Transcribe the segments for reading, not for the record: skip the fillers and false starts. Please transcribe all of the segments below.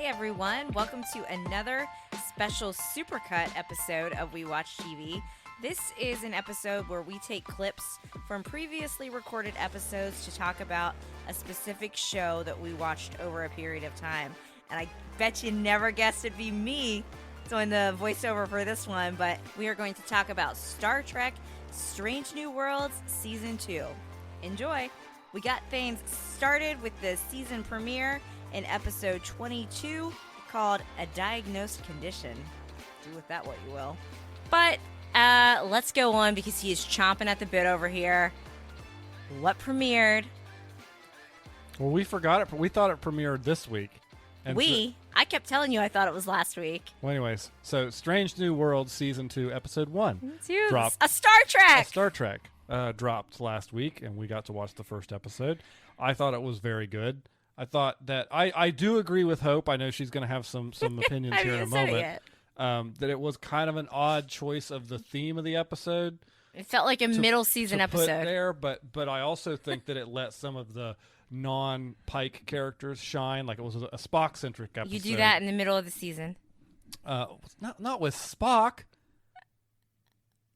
everyone. Welcome to another special supercut episode of We Watch TV. This is an episode where we take clips from previously recorded episodes to talk about a specific show that we watched over a period of time. And I bet you never guessed it'd be me doing the voiceover for this one, but we are going to talk about Star Trek Strange New Worlds Season 2. Enjoy! We got things started with the season premiere in episode 22 called A Diagnosed Condition. Do with that what you will. But let's go on because he is chomping at the bit over here. What premiered? Well, we forgot it. We thought it premiered this week. And I kept telling you I thought it was last week. Well, anyways, so Strange New World Season 2, Episode 1 dropped. A Star Trek! A Star Trek dropped last week, and we got to watch the first episode. I thought it was very good. I thought that I do agree with Hope. I know she's going to have some opinions here in a moment. That it was kind of an odd choice of the theme of the episode. It felt like a middle season episode put there, but I also think that it let some of the non-Pike characters shine. Like it was a Spock centric episode. You do that in the middle of the season. Not with Spock.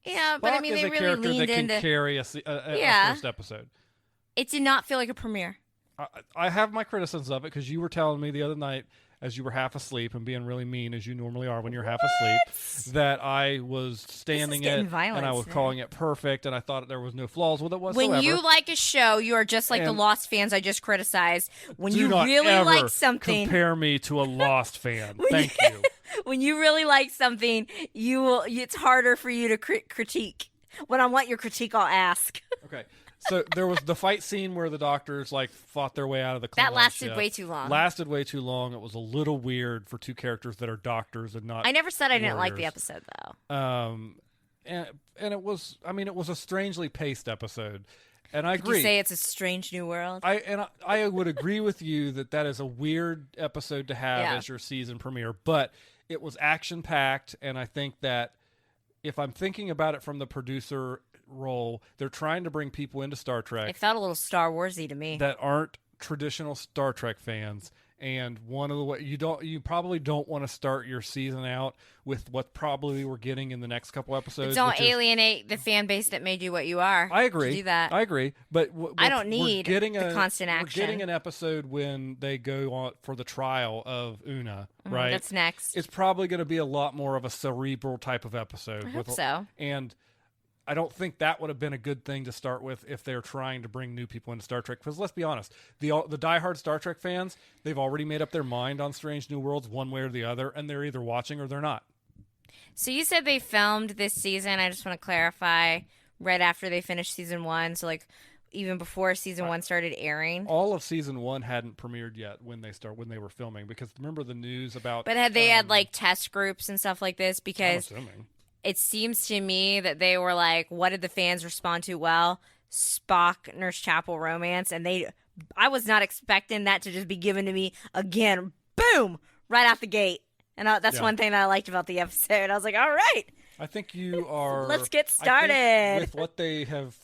Yeah, Spock but I mean, is they a really character leaned that can into. carry a first episode. It did not feel like a premiere. I have my criticisms of it because you were telling me the other night as you were half asleep and being really mean as you normally are when you're half asleep that I was standing it and I was calling it perfect and I thought there was no flaws with it whatsoever. When you like a show, you are just like the Lost fans I just criticized. When do you not really ever like something, compare me to a Lost fan. Thank you. When you really like something, it's harder for you to critique. When I want your critique, I'll ask. Okay. So there was the fight scene where the doctors fought their way out of the Klingon That lasted ship. way too long. Lasted way too long. It was a little weird for two characters that are doctors and not. I never said I didn't warriors. like the episode though. And it was. I mean, it was a strangely paced episode, and I agree. Did you say it's a strange new world? I would agree with you that is a weird episode to have as your season premiere, but it was action packed, and I think that if I'm thinking about it from the producer role, they're trying to bring people into Star Trek. It felt a little Star Warsy to me. That aren't traditional Star Trek fans, and one of the you probably don't want to start your season out with what probably we're getting in the next couple episodes. Don't alienate the fan base that made you what you are. I agree. Do that. I agree, but I don't need the constant action. We're getting an episode when they go on for the trial of Una, right? That's next. It's probably going to be a lot more of a cerebral type of episode. I hope so. And I don't think that would have been a good thing to start with if they're trying to bring new people into Star Trek. Because let's be honest, the diehard Star Trek fans, they've already made up their mind on Strange New Worlds one way or the other, and they're either watching or they're not. So you said they filmed this season. I just want to clarify, right after they finished season 1, so even before season 1 started airing. All of season 1 hadn't premiered yet when they were filming, because remember the news about. But had they had test groups and stuff like this? Because I'm assuming. It seems to me that they were like, what did the fans respond to? Well, Spock, Nurse Chapel romance. And I was not expecting that to just be given to me again. Boom! Right out the gate. And that's one thing that I liked about the episode. I was like, all right. I think you are. Let's get started. With what they have,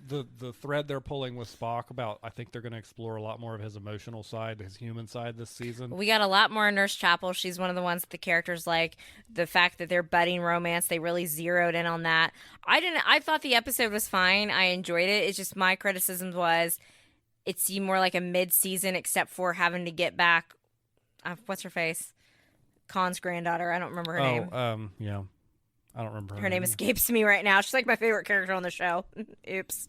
the thread they're pulling with Spock about, I think they're going to explore a lot more of his emotional side, his human side this season. We got a lot more Nurse Chapel. She's one of the ones that the characters like. The fact that they're budding romance, they really zeroed in on that. I thought the episode was fine. I enjoyed it. It's just my criticism was it seemed more like a mid-season, except for having to get back. What's her face? Khan's granddaughter. I don't remember her name. Yeah. I don't remember her name escapes me right now. She's like my favorite character on the show. Oops.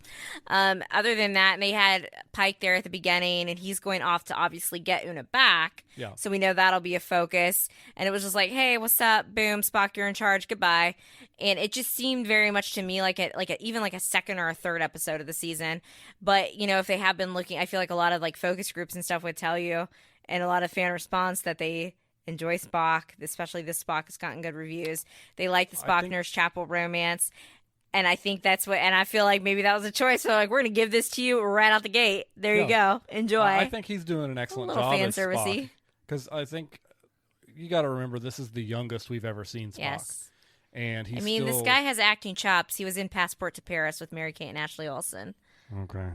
Other than that, and they had Pike there at the beginning, and he's going off to obviously get Una back. Yeah. So we know that'll be a focus. And it was just like, hey, what's up? Boom, Spock, you're in charge. Goodbye. And it just seemed very much to me like even a second or a third episode of the season. But if they have been looking, I feel like a lot of focus groups and stuff would tell you, and a lot of fan response that they enjoy Spock, especially this Spock has gotten good reviews. They like the Spock Nurse Chapel romance. And I think that's and I feel like maybe that was a choice. So we're going to give this to you right out the gate. There you go. Enjoy. I think he's doing an excellent job fan as servicey. Spock. Because I think you got to remember, this is the youngest we've ever seen Spock. Yes. And he's this guy has acting chops. He was in Passport to Paris with Mary-Kate and Ashley Olsen. Okay.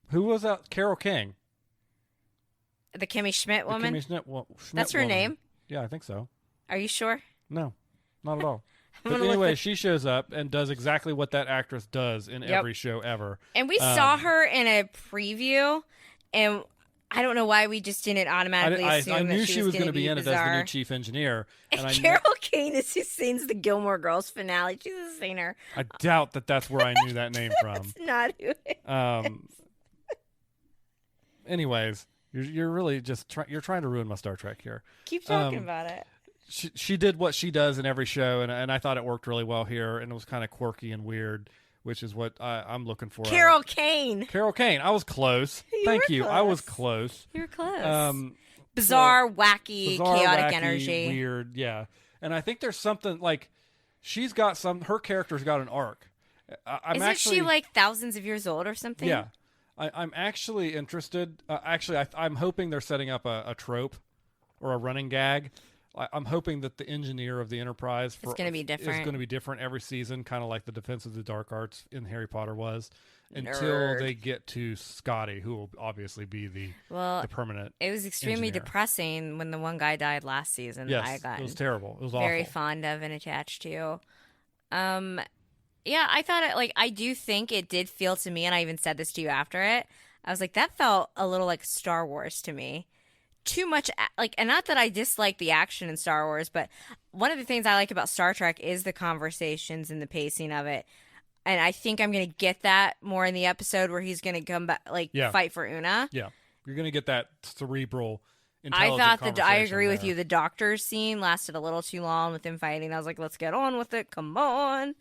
Who was that? Carole King. The Kimmy Schmidt woman? The Kimmy Schmidt That's her woman. name? Yeah, I think so. Are you sure? No, not at all. I'm But gonna anyway, look she shows up and does exactly what that actress does in every show ever. And we saw her in a preview, and I don't know why we just didn't automatically assume I knew that she was going to be in it as the new chief engineer. And Carol Kane is who sings the Gilmore Girls finale. She's a singer. I doubt that that's where I knew that name from. That's not who it is. Anyways, you're really just you're trying to ruin my Star Trek here. Keep talking about it. She did what she does in every show, and I thought it worked really well here, and it was kind of quirky and weird, which is what I'm looking for. Carol Kane. Carol Kane. I was close. Thank you. Close. I was close. You were close. Bizarre, wacky, chaotic wacky, energy. Weird, yeah. And I think there's something like she's got her character's got an arc. Isn't she like thousands of years old or something? Yeah. I'm actually interested. I'm hoping they're setting up a trope or a running gag. I'm hoping that the engineer of the Enterprise is going to be different every season, kind of like the Defense of the Dark Arts in Harry Potter was, until they get to Scotty, who will obviously be the permanent. It was extremely depressing when the one guy died last season. Yes, it was terrible. It was awful. Very fond of and attached to. Yeah, I thought it I do think it did feel to me, and I even said this to you after it. I was like, that felt a little like Star Wars to me. Too much and not that I dislike the action in Star Wars, but one of the things I like about Star Trek is the conversations and the pacing of it. And I think I'm going to get that more in the episode where he's going to come back, fight for Una. Yeah, you're going to get that cerebral. I thought I agree with you. The doctor's scene lasted a little too long with him fighting. I was like, let's get on with it. Come on.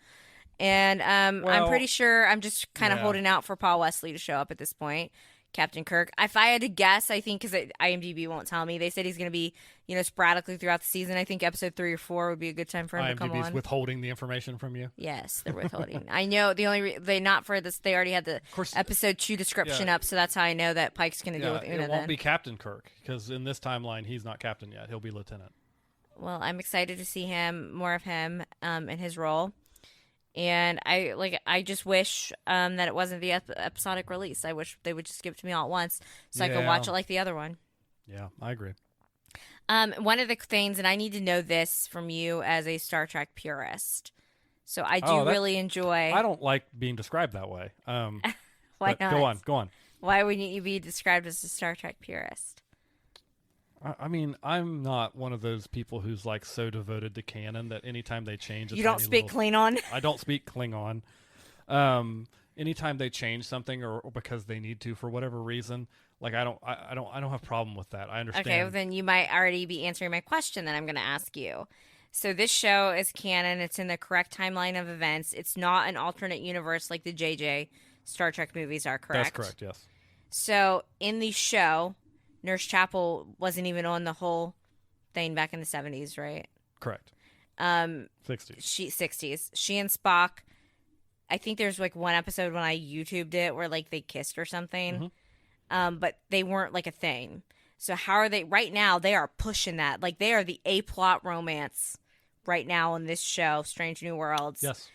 And I'm pretty sure I'm just kind of holding out for Paul Wesley to show up at this point. Captain Kirk. If I had to guess, I think because IMDb won't tell me, they said he's going to be, sporadically throughout the season. I think episode 3 or 4 would be a good time for him to come on. IMDb's withholding the information from you. Yes, they're withholding. I know the only they not for this. They already had the episode 2 description up, so that's how I know that Pike's going to deal with Una. It won't be Captain Kirk because in this timeline he's not captain yet. He'll be lieutenant. Well, I'm excited to see more of him in his role. And I just wish that it wasn't the episodic release. I wish they would just give it to me all at once so I could watch it like the other one. Yeah, I agree. One of the things, and I need to know this from you as a Star Trek purist. So I do really enjoy. I don't like being described that way. Why not? Go on. Why wouldn't you be described as a Star Trek purist? I mean, I'm not one of those people who's so devoted to canon that anytime they change, you don't speak Klingon. I don't speak Klingon. Anytime they change something, or because they need to for whatever reason, I don't have a problem with that. I understand. Okay, well, then you might already be answering my question that I'm going to ask you. So this show is canon. It's in the correct timeline of events. It's not an alternate universe like the JJ Star Trek movies are. Correct. That's correct. Yes. So in the show, Nurse Chapel wasn't even on the whole thing back in the 70s, right? Correct. 60s. 60s. She and Spock, I think there's one episode when I YouTubed it where they kissed or something. Mm-hmm. But they weren't a thing. So how are they right now? They are pushing that. They are the A-plot romance right now in this show, Strange New Worlds. Yes.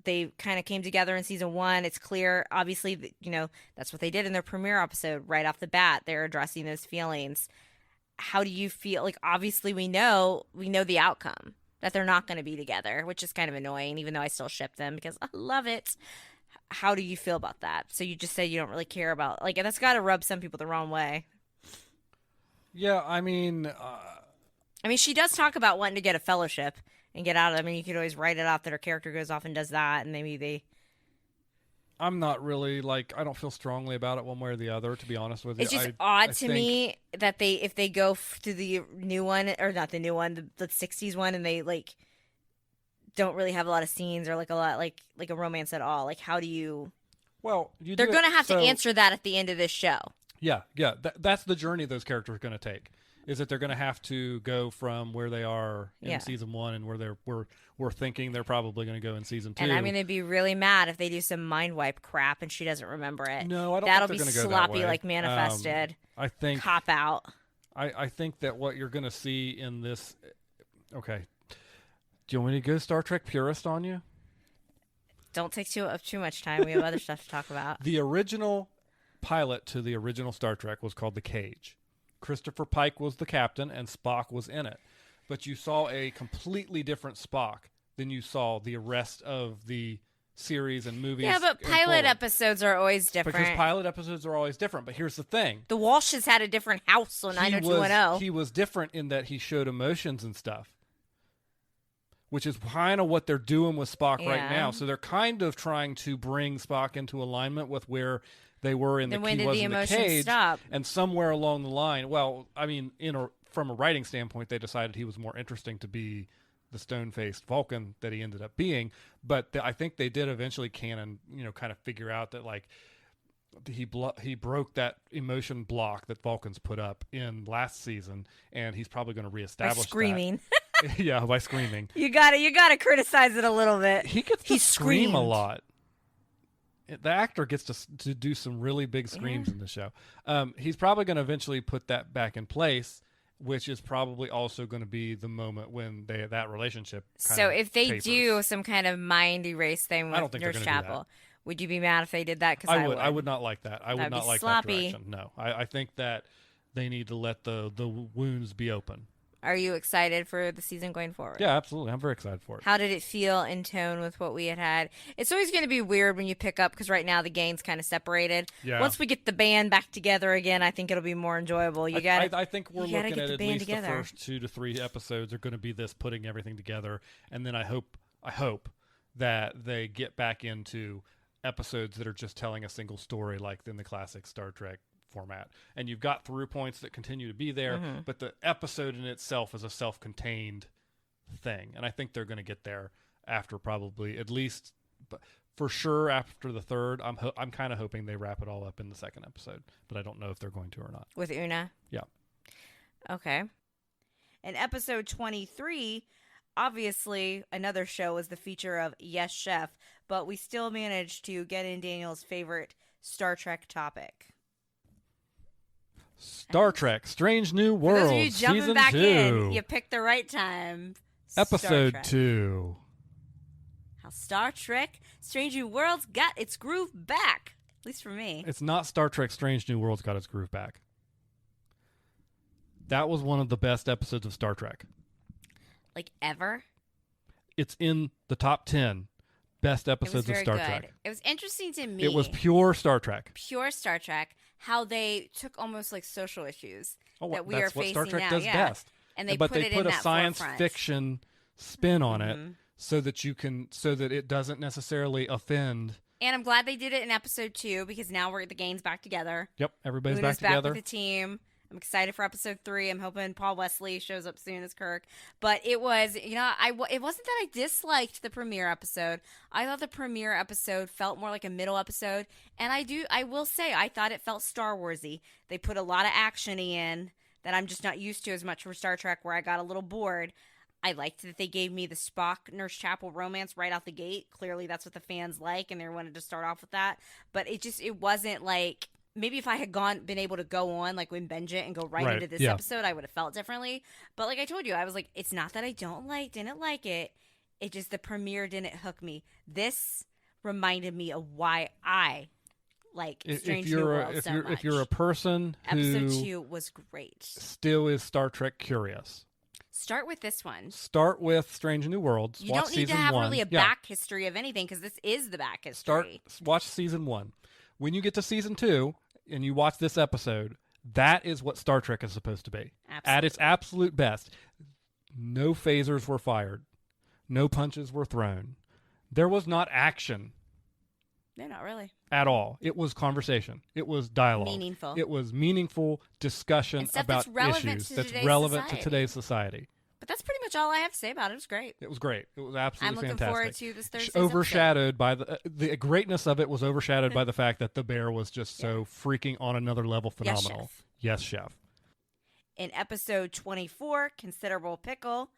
They kind of came together in season 1. It's clear, obviously, that's what they did in their premiere episode right off the bat. They're addressing those feelings. How do you feel? Obviously, we know the outcome, that they're not going to be together, which is kind of annoying, even though I still ship them because I love it. How do you feel about that? So you just said you don't really care about, that's got to rub some people the wrong way. Yeah, I mean, she does talk about wanting to get a fellowship and get out of it. You could always write it off that her character goes off and does that, and maybe they... I'm not really, I don't feel strongly about it one way or the other, to be honest with you. It's just odd to me that if they go to the new one, or not the new one, the 60s one, and they, don't really have a lot of scenes or, a lot, a romance at all. How do you... Well, they're going to have to answer that at the end of this show. Yeah. That's the journey those characters are going to take. Is that they're going to have to go from where they are in season 1 and where we're thinking they're probably going to go in season 2. And I'm going to be really mad if they do some mind wipe crap and she doesn't remember it. No, I don't That'll think be they're going to go sloppy, that way. Manifested. I think cop out. I think that what you're going to see in this. Okay, do you want me to go Star Trek purist on you? Don't take too much time. We have other stuff to talk about. The original pilot to the original Star Trek was called The Cage. Christopher Pike was the captain, and Spock was in it. But you saw a completely different Spock than you saw the rest of the series and movies. Yeah, but pilot episodes are always different. Because pilot episodes are always different. But here's the thing. The Walshes had a different house on 90210. He was different in that he showed emotions and stuff, which is kind of what they're doing with Spock right now. So they're kind of trying to bring Spock into alignment with where they were in then the when did the emotions cage. stop? And somewhere along the line, well, I mean, from a writing standpoint, they decided he was more interesting to be the stone-faced Vulcan that he ended up being. But I think they did eventually kind of figure out that like he broke that emotion block that Vulcans put up in last season, and he's probably going to reestablish by screaming. That. Yeah, by screaming. You gotta criticize it a little bit. He gets to scream a lot. The actor gets to do some really big screams in the show. He's probably going to eventually put that back in place, which is probably also going to be the moment when that relationship So if they tapers. do some kind of mind erase thing with Nurse Chapel, would you be mad if they did that? Because I would not like that. I would not like sloppy. that direction. No, I think that they need to let the wounds be open. Are you excited for the season going forward? Yeah, absolutely. I'm very excited for it. How did it feel in tone with what we had? It's always going to be weird when you pick up, because right now the gang's kind of separated. Yeah. Once we get the band back together again, I think it'll be more enjoyable. I think we're looking at least together. The first 2 to 3 episodes are going to be this putting everything together, and then I hope that they get back into episodes that are just telling a single story like in the classic Star Trek format. And you've got through points that continue to be there, but the episode in itself is a self-contained thing. And I think they're going to get there after probably at least, for sure after the third. I'm kind of hoping they wrap it all up in the second episode, but I don't know if they're going to or not. With Una? Yeah. Okay. In episode 23, obviously another show was the feature of Yes Chef, but we still managed to get in Daniel's favorite Star Trek topic. Strange New For those of you Worlds, jumping Season back 2. In, you picked the right time. Episode 2. How Star Trek Strange New Worlds got its groove back. At least for me. It's not Star Trek Strange New Worlds got its groove back. That was one of the best episodes of Star Trek. Like ever? It's in the top 10 best episodes of Star Trek. It was interesting to me. It was pure Star Trek. Pure Star Trek. How they took almost like social issues that we that's are what facing Star Trek now. does best. And they but put they it put in a that science forefront. fiction spin on it so that it doesn't necessarily offend. And I'm glad they did it in episode 2 because now the gang's back together. Yep, everybody's Una's back together. With the team. I'm excited for episode 3. I'm hoping Paul Wesley shows up soon as Kirk. But it was, it wasn't that I disliked the premiere episode. I thought the premiere episode felt more like a middle episode. And I will say, I thought it felt Star Wars-y. They put a lot of action-y in that I'm just not used to as much for Star Trek, where I got a little bored. I liked that they gave me the Spock Nurse Chapel romance right out the gate. Clearly that's what the fans like, and they wanted to start off with that. But it wasn't like... Maybe if I had been able to go on, like when binge it and go right into this episode, I would have felt differently. But like I told you, I was like, it's not that I didn't like it. It just, the premiere didn't hook me. This reminded me of why I like Strange New Worlds so much. If you're a person who episode 2 was great, still is Star Trek curious, start with this one. Start with Strange New Worlds. You don't need to have really a back history of anything because this is the back history. Watch season 1. When you get to season 2 and you watch this episode, that is what Star Trek is supposed to be. Absolutely. At its absolute best. No phasers were fired. No punches were thrown. There was not action. No, not really. At all. It was conversation. It was dialogue. Meaningful. It was meaningful discussion about issues that's relevant to today's society. But that's pretty much all I have to say about it. It was great. It was great. It was absolutely fantastic. I'm looking forward to this Thursday's overshadowed episode. By the greatness of it was overshadowed by the fact that the bear was just so freaking on another level phenomenal. Yes, chef. In episode 24, Considerable Pickle,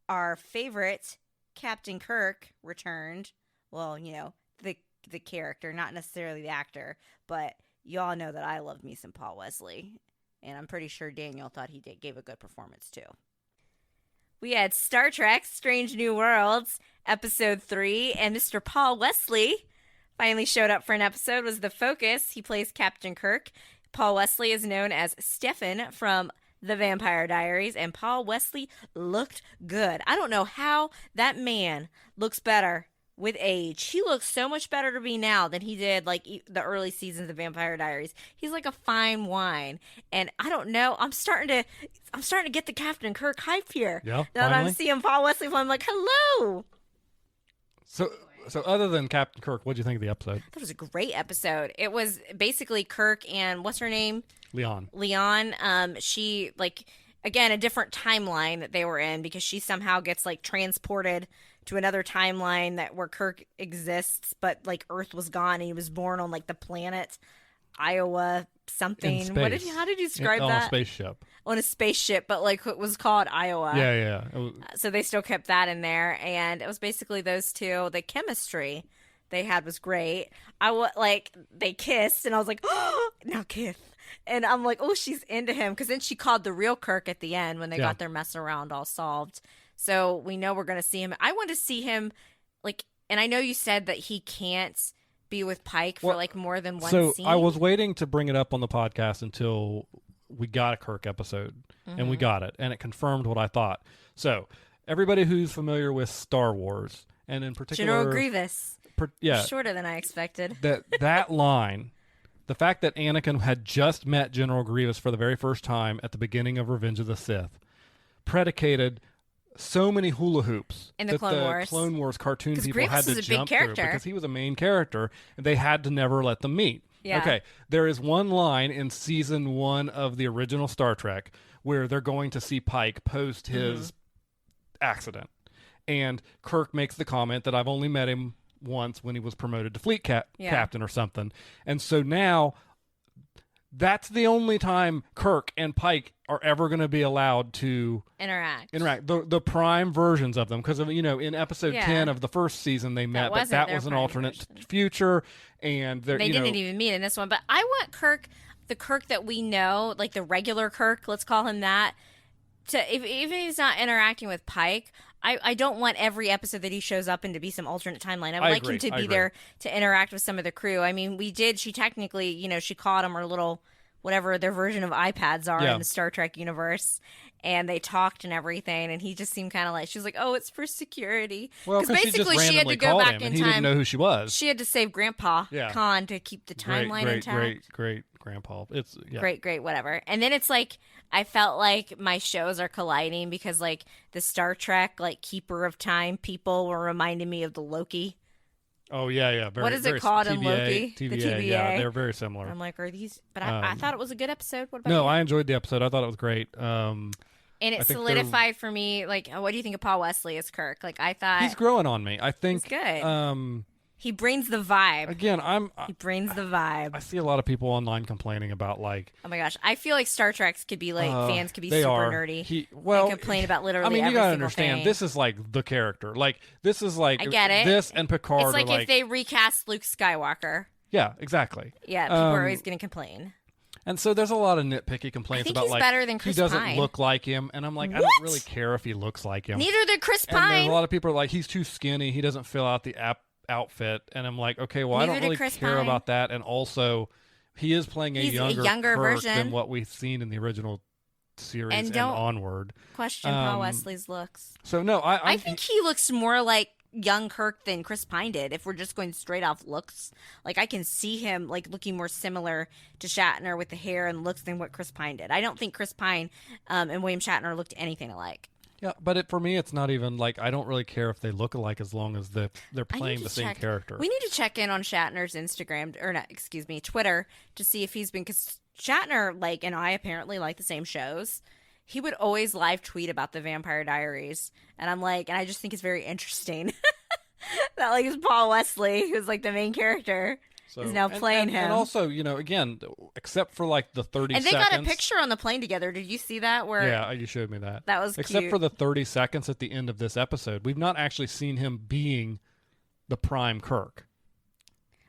our favorite Captain Kirk returned. Well, the character, not necessarily the actor, but y'all know that I love me some Paul Wesley, and I'm pretty sure Daniel thought he gave a good performance too. We had Star Trek Strange New Worlds, Episode 3, and Mr. Paul Wesley finally showed up for an episode was The Focus. He plays Captain Kirk. Paul Wesley is known as Stefan from The Vampire Diaries, and Paul Wesley looked good. I don't know how that man looks better with age. He looks so much better to me now than he did like the early seasons of The Vampire Diaries. He's like a fine wine, and I don't know. I'm starting to get the Captain Kirk hype here. Yeah, now that finally. I'm seeing Paul Wesley, I'm like, hello. So other than Captain Kirk, what did you think of the episode? That was a great episode. It was basically Kirk and what's her name? Leon. She like again a different timeline that they were in because she somehow gets like transported to another timeline that where Kirk exists, but like Earth was gone and he was born on like the planet Iowa something. How did you describe that? On a spaceship. On a spaceship, but like it was called Iowa. Yeah. So they still kept that in there, and it was basically those two. The chemistry they had was great. They kissed, and I was like, oh, now kiss. And I'm like, oh, she's into him, because then she called the real Kirk at the end when they got their mess around all solved. So we know we're going to see him. I want to see him, like, and I know you said that he can't be with Pike for like more than one scene. So I was waiting to bring it up on the podcast until we got a Kirk episode, and we got it, and it confirmed what I thought. So everybody who's familiar with Star Wars, and in particular General Grievous, shorter than I expected. That line, the fact that Anakin had just met General Grievous for the very first time at the beginning of Revenge of the Sith, predicated so many hula hoops in the Clone Wars cartoon people Grievous had to is a big jump character. through because he was a main character, and they had to never let them meet. Yeah. Okay, there is one line in season 1 of the original Star Trek where they're going to see Pike post his accident, and Kirk makes the comment that I've only met him once when he was promoted to fleet captain or something, and so now that's the only time Kirk and Pike are ever going to be allowed to interact. The prime versions of them, because in episode 10 of the first season they met, but that was an alternate future, and they didn't even meet in this one. But I want Kirk, the Kirk that we know, like the regular Kirk, let's call him that, to even if he's not interacting with Pike, I don't want every episode that he shows up in to be some alternate timeline. I would like him to be there to interact with some of the crew. I mean, she technically, she caught him her little, whatever their version of iPads are in the Star Trek universe, and they talked and everything, and he just seemed kind of like, she was like, oh, it's for security. Well, because basically she had to go back in time. He didn't know who she was. She had to save Grandpa Khan to keep the timeline intact. Great Grandpa. It's great, whatever. And then it's like, I felt like my shows are colliding because like the Star Trek, like Keeper of Time people were reminding me of the Loki. Oh, yeah. What is it called in Loki? TVA, the TVA. Yeah, they're very similar. I'm like, are these... But I thought it was a good episode. What about you? No, I enjoyed the episode. I thought it was great. And it solidified for me, like, what do you think of Paul Wesley as Kirk? Like, I thought... He's growing on me. I think... He's good. He brings the vibe. Again, he brings the vibe. I see a lot of people online complaining about like. Oh my gosh, I feel like Star Treks could be like fans could be super nerdy. And complain about literally. I mean, every you gotta single understand. thing. This is like the character. Like this is like. I get it. This and Picard. It's like are if they recast Luke Skywalker. Yeah, exactly. Yeah, people are always going to complain. And so there's a lot of nitpicky complaints about he's like better than Chris he doesn't Pine. look like him, and I'm like, I don't really care if he looks like him. Neither did Chris Pine. And there's a lot of people are like, he's too skinny. He doesn't fill out the outfit, and I'm like, okay, well, I don't really care about that. And also, he is playing a younger Kirk version than what we've seen in the original series and onward. Question Paul Wesley's looks. So no, I think he looks more like young Kirk than Chris Pine did. If we're just going straight off looks, like I can see him like looking more similar to Shatner with the hair and looks than what Chris Pine did. I don't think Chris Pine and William Shatner looked anything alike. Yeah, but for me, it's not even like I don't really care if they look alike as long as they're playing the same character. We need to check in on Shatner's Twitter to see if he's been, because Shatner and I apparently like the same shows. He would always live tweet about the Vampire Diaries, and I'm like, and I just think it's very interesting that it's Paul Wesley who's like the main character. Is now playing him. And also, again, except for the 30 seconds. And they got a picture on the plane together. Did you see that? Yeah, you showed me that. That was except cute. for the 30 seconds at the end of this episode. We've not actually seen him being the prime Kirk.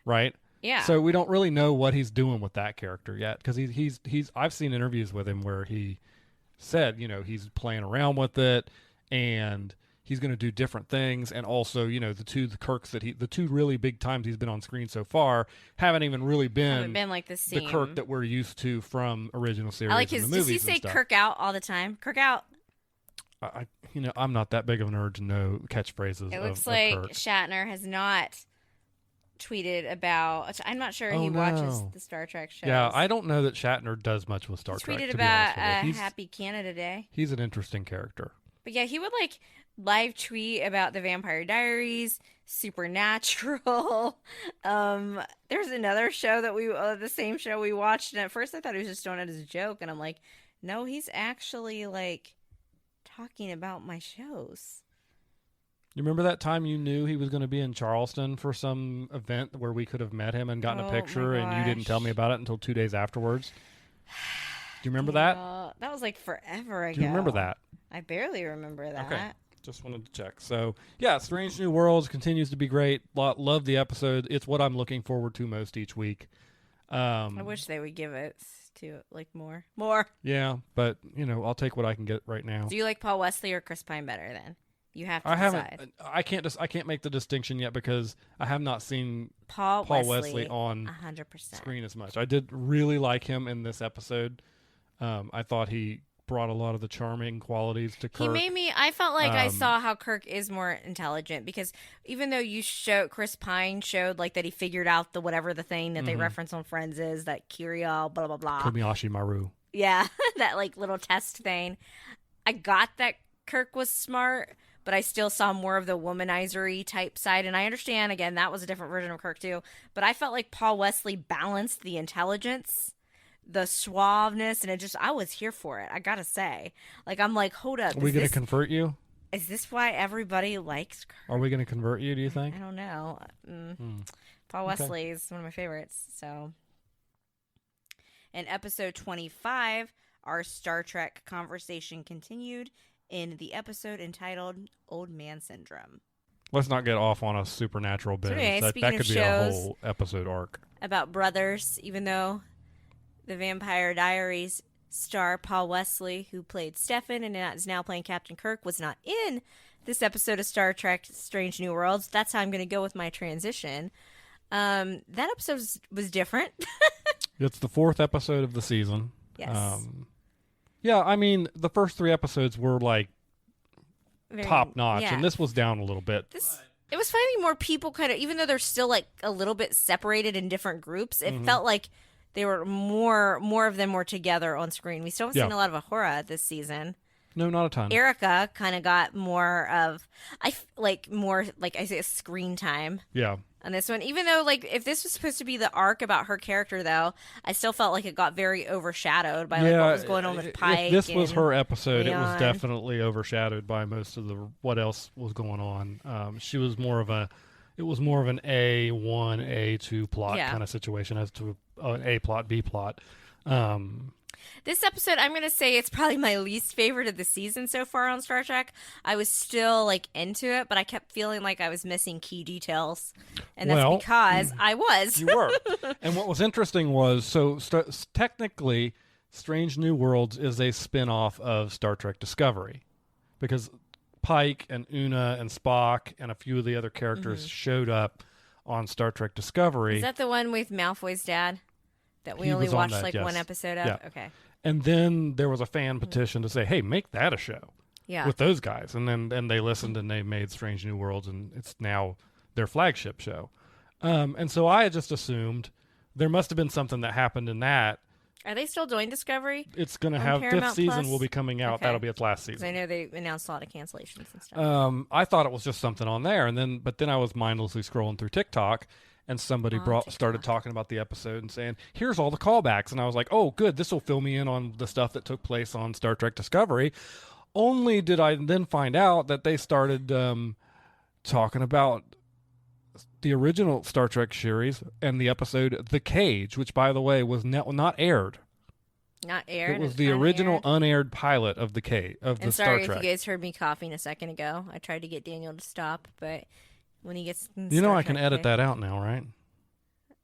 Right? Yeah. So we don't really know what he's doing with that character yet. Because he's I've seen interviews with him where he said, he's playing around with it. And he's going to do different things, and also, you know, the two really big times he's been on screen so far haven't even really been like the same. Kirk that we're used to from original series. I like and his. the movies Does he say and stuff. Kirk out all the time? Kirk out. I'm not that big of a nerd to know catchphrases. It looks of like Kirk. Shatner has not tweeted about. I'm not sure he no. watches the Star Trek shows. Yeah, I don't know that Shatner does much with Star he Trek. tweeted To about be honest with you. Happy Canada Day. He's an interesting character. But yeah, he would like live tweet about the Vampire Diaries, Supernatural. There's another show that the same show we watched, and at first I thought he was just doing it as a joke, and I'm like, no, he's actually like talking about my shows. You remember that time you knew he was going to be in Charleston for some event where we could have met him and gotten a picture, and you didn't tell me about it until 2 days afterwards? Do you remember that? That was like forever ago. Do you remember that? I barely remember that. Okay. Just wanted to check. So, yeah, Strange New Worlds continues to be great. Love the episode. It's what I'm looking forward to most each week. I wish they would give it to like more. More. Yeah, but, you know, I'll take what I can get right now. Do you like Paul Wesley or Chris Pine better then? You have to decide. I can't make the distinction yet because I have not seen Paul Wesley on 100%. screen as much. I did really like him in this episode. I thought he brought a lot of the charming qualities to Kirk. I felt like I saw how Kirk is more intelligent, because even though Chris Pine showed like that he figured out the thing that they reference on Friends is, that Kirill, blah, blah, blah. Kobayashi Maru. Yeah, that like little test thing. I got that Kirk was smart, but I still saw more of the womanizer-y type side. And I understand, again, that was a different version of Kirk too. But I felt like Paul Wesley balanced the intelligence, the suaveness, and I was here for it. I gotta say. Like, I'm like, hold up. Are we going to convert you? Is this why everybody likes Kirk? Are we going to convert you, do you think? I don't know. Paul Wesley is one of my favorites. So, in episode 25, our Star Trek conversation continued in the episode entitled Old Man Syndrome. Let's not get off on a supernatural bit. Anyway, that could be a whole episode arc. About brothers, even though the Vampire Diaries star Paul Wesley, who played Stefan and is now playing Captain Kirk, was not in this episode of Star Trek Strange New Worlds. That's how I'm going to go with my transition. That episode was different. It's the 4th episode of the season. Yes. Yeah, I mean, the first 3 episodes were like top notch, yeah. and this was down a little bit. It was finding more people kind of, even though they're still like a little bit separated in different groups, it felt like they were more of them were together on screen. We still haven't seen a lot of Ahura this season. No, not a ton. Erica kind of got more of, more screen time. Yeah. On this one, even though like if this was supposed to be the arc about her character, though, I still felt like it got very overshadowed by what was going on with Pike. If this was her episode, Leon. It was definitely overshadowed by most of what else was going on. She was more of an A1, A2 plot kind of situation as to an A plot, B plot. This episode, I'm going to say it's probably my least favorite of the season so far on Star Trek. I was still like into it, but I kept feeling like I was missing key details. And that's because I was. You were. And what was interesting was, technically, Strange New Worlds is a spin-off of Star Trek Discovery. Because Pike and Una and Spock and a few of the other characters showed up on Star Trek Discovery. Is that the one with Malfoy's dad? That we only watched one episode of? Yeah. Okay. And then there was a fan petition to say, hey, make that a show. Yeah. With those guys. And then they listened and they made Strange New Worlds, and it's now their flagship show. And so I just assumed there must have been something that happened in that. Are they still doing Discovery? It's going to have Paramount 5th season Plus? will be coming out. Okay. That'll be its last Because season. I know they announced a lot of cancellations and stuff. I thought it was just something on there, but then I was mindlessly scrolling through TikTok, and somebody started talking about the episode and saying, here's all the callbacks. And I was like, oh, good, this will fill me in on the stuff that took place on Star Trek Discovery. Only did I then find out that they started talking about the original Star Trek series and the episode The Cage, which, by the way, was not aired. Not aired? It was the original unaired pilot of the Star Trek. Sorry if you guys heard me coughing a second ago. I tried to get Daniel to stop, but when he gets I can edit that out now, right?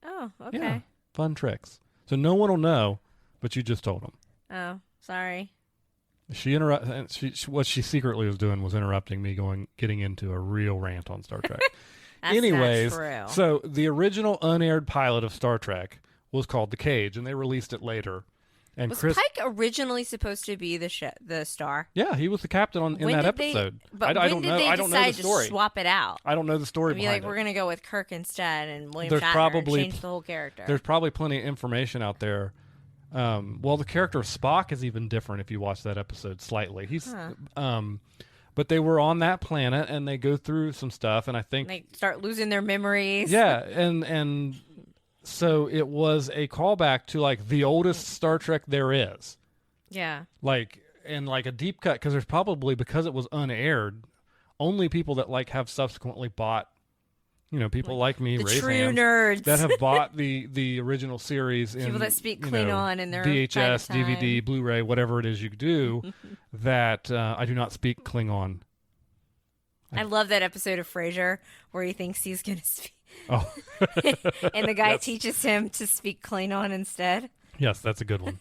Oh, okay. Yeah, fun tricks. So no one will know, but you just told them. Oh, sorry. What she secretly was doing was interrupting me getting into a real rant on Star Trek. That's Anyways, not true. so the original unaired pilot of Star Trek was called The Cage, and they released it later. And was Pike originally supposed to be the star? Yeah, he was the captain in that episode. I don't know. I don't know the story. To swap it out? I don't know the story behind it. We're going to go with Kirk instead, and William Shatner and change the whole character. There's probably plenty of information out there. Well, the character of Spock is even different if you watch that episode slightly. But they were on that planet, and they go through some stuff, and I think they start losing their memories. Yeah, and so it was a callback to like the oldest Star Trek there is. Yeah. Like a deep cut, because there's probably, because it was unaired, only people that like have subsequently bought, people like me, the true nerds that have bought the original series people that speak Klingon in their VHS, DVD, Blu-ray, whatever it is you do. That I do not speak Klingon. I love that episode of Frasier where he thinks he's going to speak. Oh. And the guy teaches him to speak Klingon instead. Yes, that's a good one.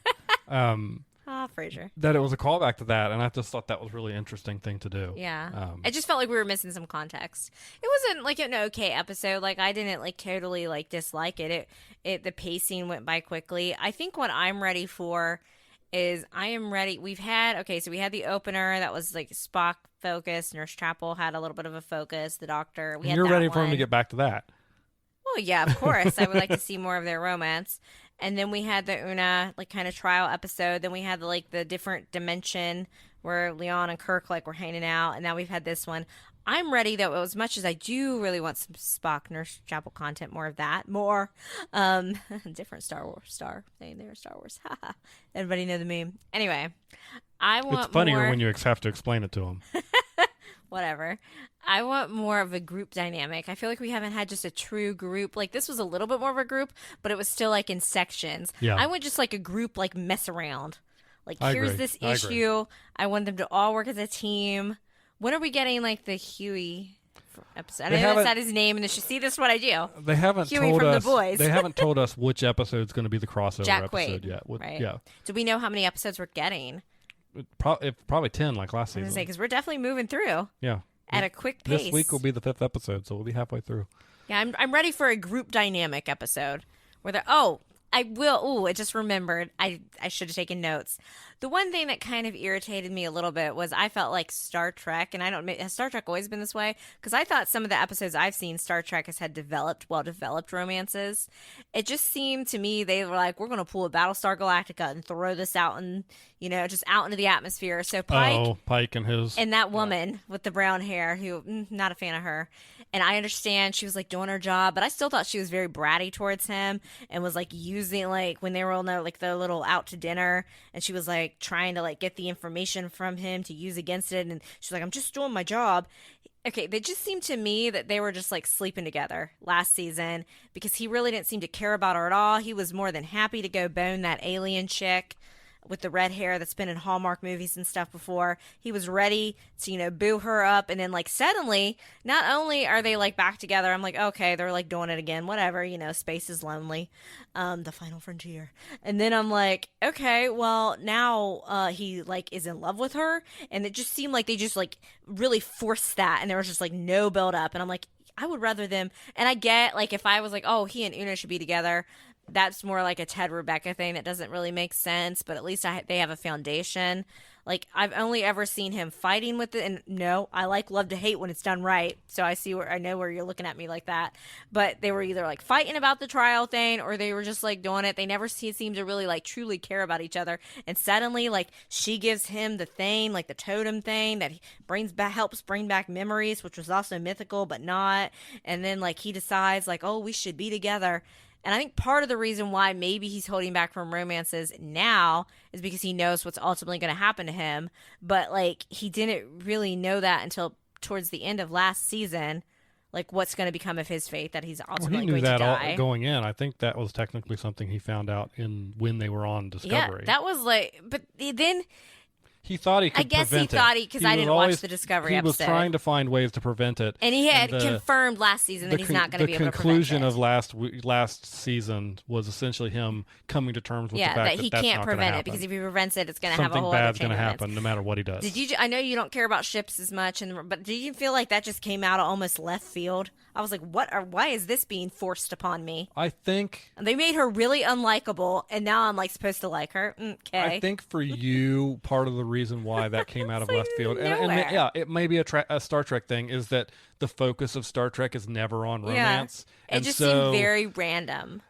Frasier. That it was a callback to that, and I just thought that was a really interesting thing to do. Yeah. I just felt like we were missing some context. It wasn't like an okay episode. Like, I didn't like totally like dislike it. The pacing went by quickly. I think what I'm ready for is we had the opener that was like Spock focused. Nurse Chapel had a little bit of a focus. The Doctor. You're ready for him to get back to that. Well, yeah, of course. I would like to see more of their romance. And then we had the Una like kind of trial episode. Then we had the different dimension where Leon and Kirk like were hanging out. And now we've had this one. I'm ready though, as much as I do really want some Spock Nurse Chapel content, more of that, more different Star Wars star thing there, Star Wars. Everybody know the meme. Anyway, I want. It's funnier more... when you have to explain it to them. Whatever. I want more of a group dynamic. I feel like we haven't had just a true group. Like, this was a little bit more of a group, but it was still like in sections. Yeah. I want just like a group like mess around. Like, here's this issue. Agree. I want them to all work as a team. When are we getting like the Huey episode? I know that's not his name, and see, this is what I do. They haven't Huey told from us. The Boys. They haven't told us which episode is going to be the crossover Jack episode Quaid, yet. Right? Yeah. Do we know how many episodes we're getting? Probably 10, like last season. Because we're definitely moving through. Yeah. At a quick pace. This week will be the 5th episode, so we'll be halfway through. Yeah, I'm ready for a group dynamic episode where I just remembered. I should have taken notes. The one thing that kind of irritated me a little bit was I felt like Star Trek, and has Star Trek always been this way? Because I thought some of the episodes I've seen, Star Trek has had well-developed romances. It just seemed to me they were like, we're going to pull a Battlestar Galactica and throw this out and, just out into the atmosphere. So Pike and his... And that woman with the brown hair, who, not a fan of her. And I understand she was like doing her job, but I still thought she was very bratty towards him and was like using like when they were all like the little out to dinner, and she was like trying to like get the information from him to use against it, and she's like, I'm just doing my job. Okay, they just seemed to me that they were just like sleeping together last season because he really didn't seem to care about her at all. He was more than happy to go bone that alien chick with the red hair that's been in Hallmark movies and stuff before. He was ready to, boo her up. And then, like, suddenly, not only are they, like, back together, I'm like, okay, they're, like, doing it again. Whatever, space is lonely. The final frontier. And then I'm like, okay, well, now he, like, is in love with her. And it just seemed like they just, like, really forced that. And there was just, like, no build up. And I'm like, I would rather them. And I get, like, if I was like, oh, he and Una should be together, that's more like a Ted Rebecca thing that doesn't really make sense, but at least they have a foundation. Like, I've only ever seen him fighting with it, and no, I like love to hate when it's done right, so I know where you're looking at me like that. But they were either like fighting about the trial thing, or they were just like doing it. They never seem to really like truly care about each other. And suddenly, like, she gives him the thing, like the totem thing that helps bring back memories, which was also mythical but not. And then like he decides like, oh, we should be together. And I think part of the reason why maybe he's holding back from romances now is because he knows what's ultimately going to happen to him. But, like, he didn't really know that until towards the end of last season, like, what's going to become of his fate, that he's ultimately going to die. He knew that all going in. I think that was technically something he found out when they were on Discovery. Yeah, that was like, but then... he thought he could I guess he prevent it. thought because I didn't watch the Discovery episode. He was trying to find ways to prevent it. And he had confirmed last season that he's not going to be able to prevent it. The conclusion of last season was essentially him coming to terms with the fact that he that's can't not prevent gonna it, because if he prevents it, it's going to have a whole something other bad's going to happen no matter what he does. I know you don't care about ships as much, but did you feel like that just came out of almost left field? I was like, why is this being forced upon me? I think they made her really unlikable, and now I'm like supposed to like her. Okay. I think for you, part of the reason why that came out of left field, and it may be a Star Trek thing, is that the focus of Star Trek is never on romance. It just seemed very random.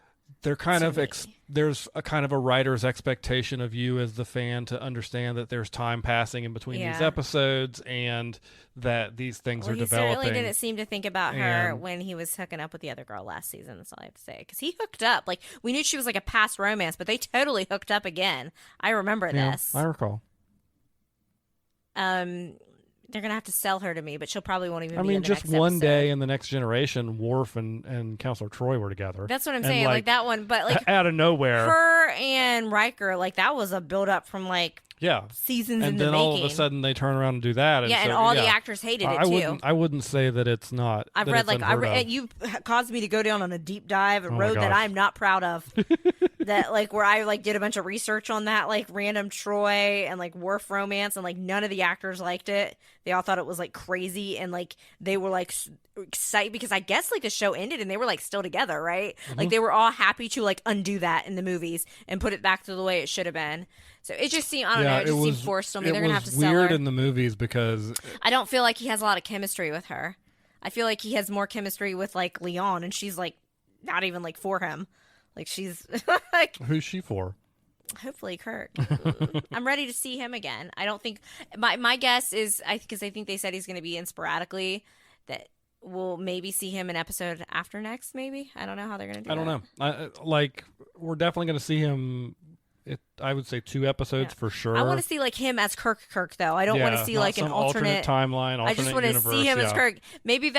They're kind of there's a kind of a writer's expectation of you as the fan to understand that there's time passing in between these episodes, and that these things are developing. He certainly didn't seem to think about her when he was hooking up with the other girl last season. That's all I have to say. Because he hooked up. Like, we knew she was like a past romance, but they totally hooked up again. I remember this. I recall. They're gonna have to sell her to me, but she'll probably won't even. I mean, just one day in the Next Generation, Worf and Counselor Troi were together. That's what I'm saying, like that one. But like out of nowhere, her and Riker, like that was a build up from like seasons in the making. And then all of a sudden they turn around and do that. And all the actors hated it too. I wouldn't say that it's not. I've read you caused me to go down on a deep dive, a road that I'm not proud of. That like where I like did a bunch of research on that like random Troi and like Worf romance, and like none of the actors liked it. They all thought it was like crazy, and like they were like excited because I guess like the show ended and they were like still together, right? Mm-hmm. Like they were all happy to like undo that in the movies and put it back to the way it should have been. So it just seemed, I don't know, it just seemed forced on me. They're gonna have to sell her. It was weird in the movies because I don't feel like he has a lot of chemistry with her. I feel like he has more chemistry with like Leon, and she's like not even like for him. Like she's like, who's she for? Hopefully Kirk. I'm ready to see him again. I don't think my guess is because I think they said he's going to be in sporadically, that we'll maybe see him in episode after next. Maybe I don't know how they're going to do. I don't know. We're definitely going to see him. I would say 2 episodes for sure. I want to see like him as Kirk though. I don't want to see like an alternate timeline. I just want to see him as Kirk. Maybe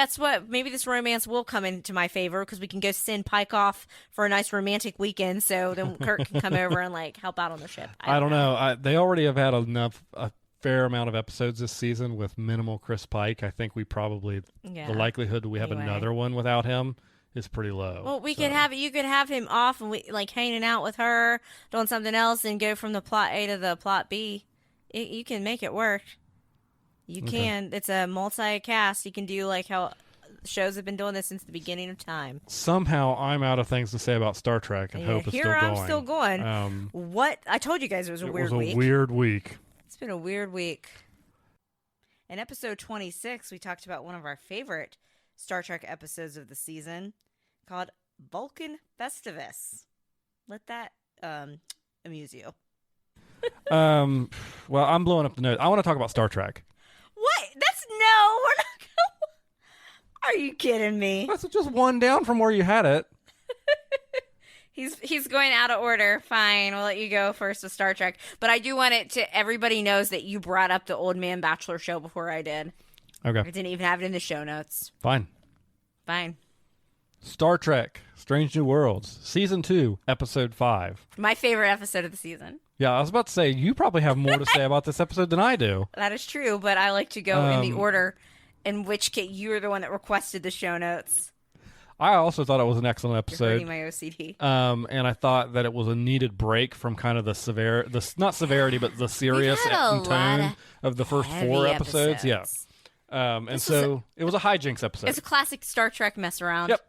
maybe this romance will come into my favor because we can go send Pike off for a nice romantic weekend. So then Kirk can come over and like help out on the ship. I don't know. They already have had a fair amount of episodes this season with minimal Chris Pike. I think we probably the likelihood that we have another one without him is pretty low. Well, you could have him off and we like hanging out with her, doing something else, and go from the plot A to the plot B. You can make it work. You can. It's a multi-cast. You can do like how shows have been doing this since the beginning of time. Somehow I'm out of things to say about Star Trek, and Hope is still going. Here I'm still going. What? I told you guys it was a weird week. It was a weird week. It's been a weird week. In episode 26, we talked about one of our favorite Star Trek episodes of the season, called Vulcan Festivus. Let that amuse you. Well, I'm blowing up the note. I want to talk about Star Trek. What? No, we're not going. Are you kidding me? That's just one down from where you had it. He's going out of order. Fine, we'll let you go first with Star Trek. But I do want it to everybody knows that you brought up the Old Man Bachelor show before I did. Okay. I didn't even have it in the show notes. Fine. Star Trek, Strange New Worlds, Season 2, Episode 5. My favorite episode of the season. Yeah, I was about to say, you probably have more to say about this episode than I do. That is true, but I like to go in the order in which case you're the one that requested the show notes. I also thought it was an excellent episode. You're hurting my OCD. And I thought that it was a needed break from kind of not severity, but the serious tone of the first 4 episodes. Yeah. And so it was a hijinks episode. It's a classic Star Trek mess around. Yep.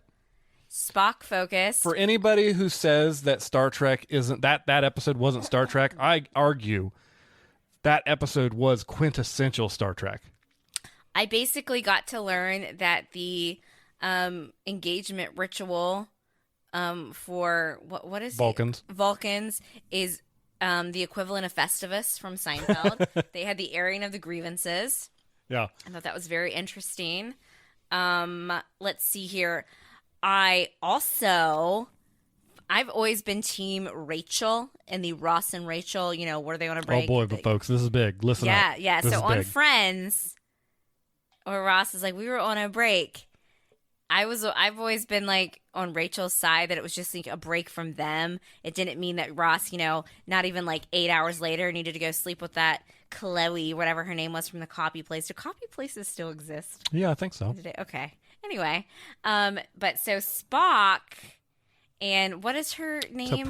Spock focused. For anybody who says that Star Trek isn't that episode wasn't Star Trek, I argue that episode was quintessential Star Trek. I basically got to learn that the engagement ritual for what is Vulcans. Vulcans is the equivalent of Festivus from Seinfeld. They had the airing of the grievances. Yeah. I thought that was very interesting. Let's see here. I've always been team Rachel and the Ross and Rachel, where they want to break. Oh boy, but folks, this is big. Listen up. Yeah. So on Friends, where Ross is like, we were on a break, I've always been like on Rachel's side that it was just like a break from them. It didn't mean that Ross, not even like 8 hours later needed to go sleep with that Chloe, whatever her name was from the copy place. Do copy places still exist? Yeah, I think so. Okay. Anyway, but so Spock and what is her name?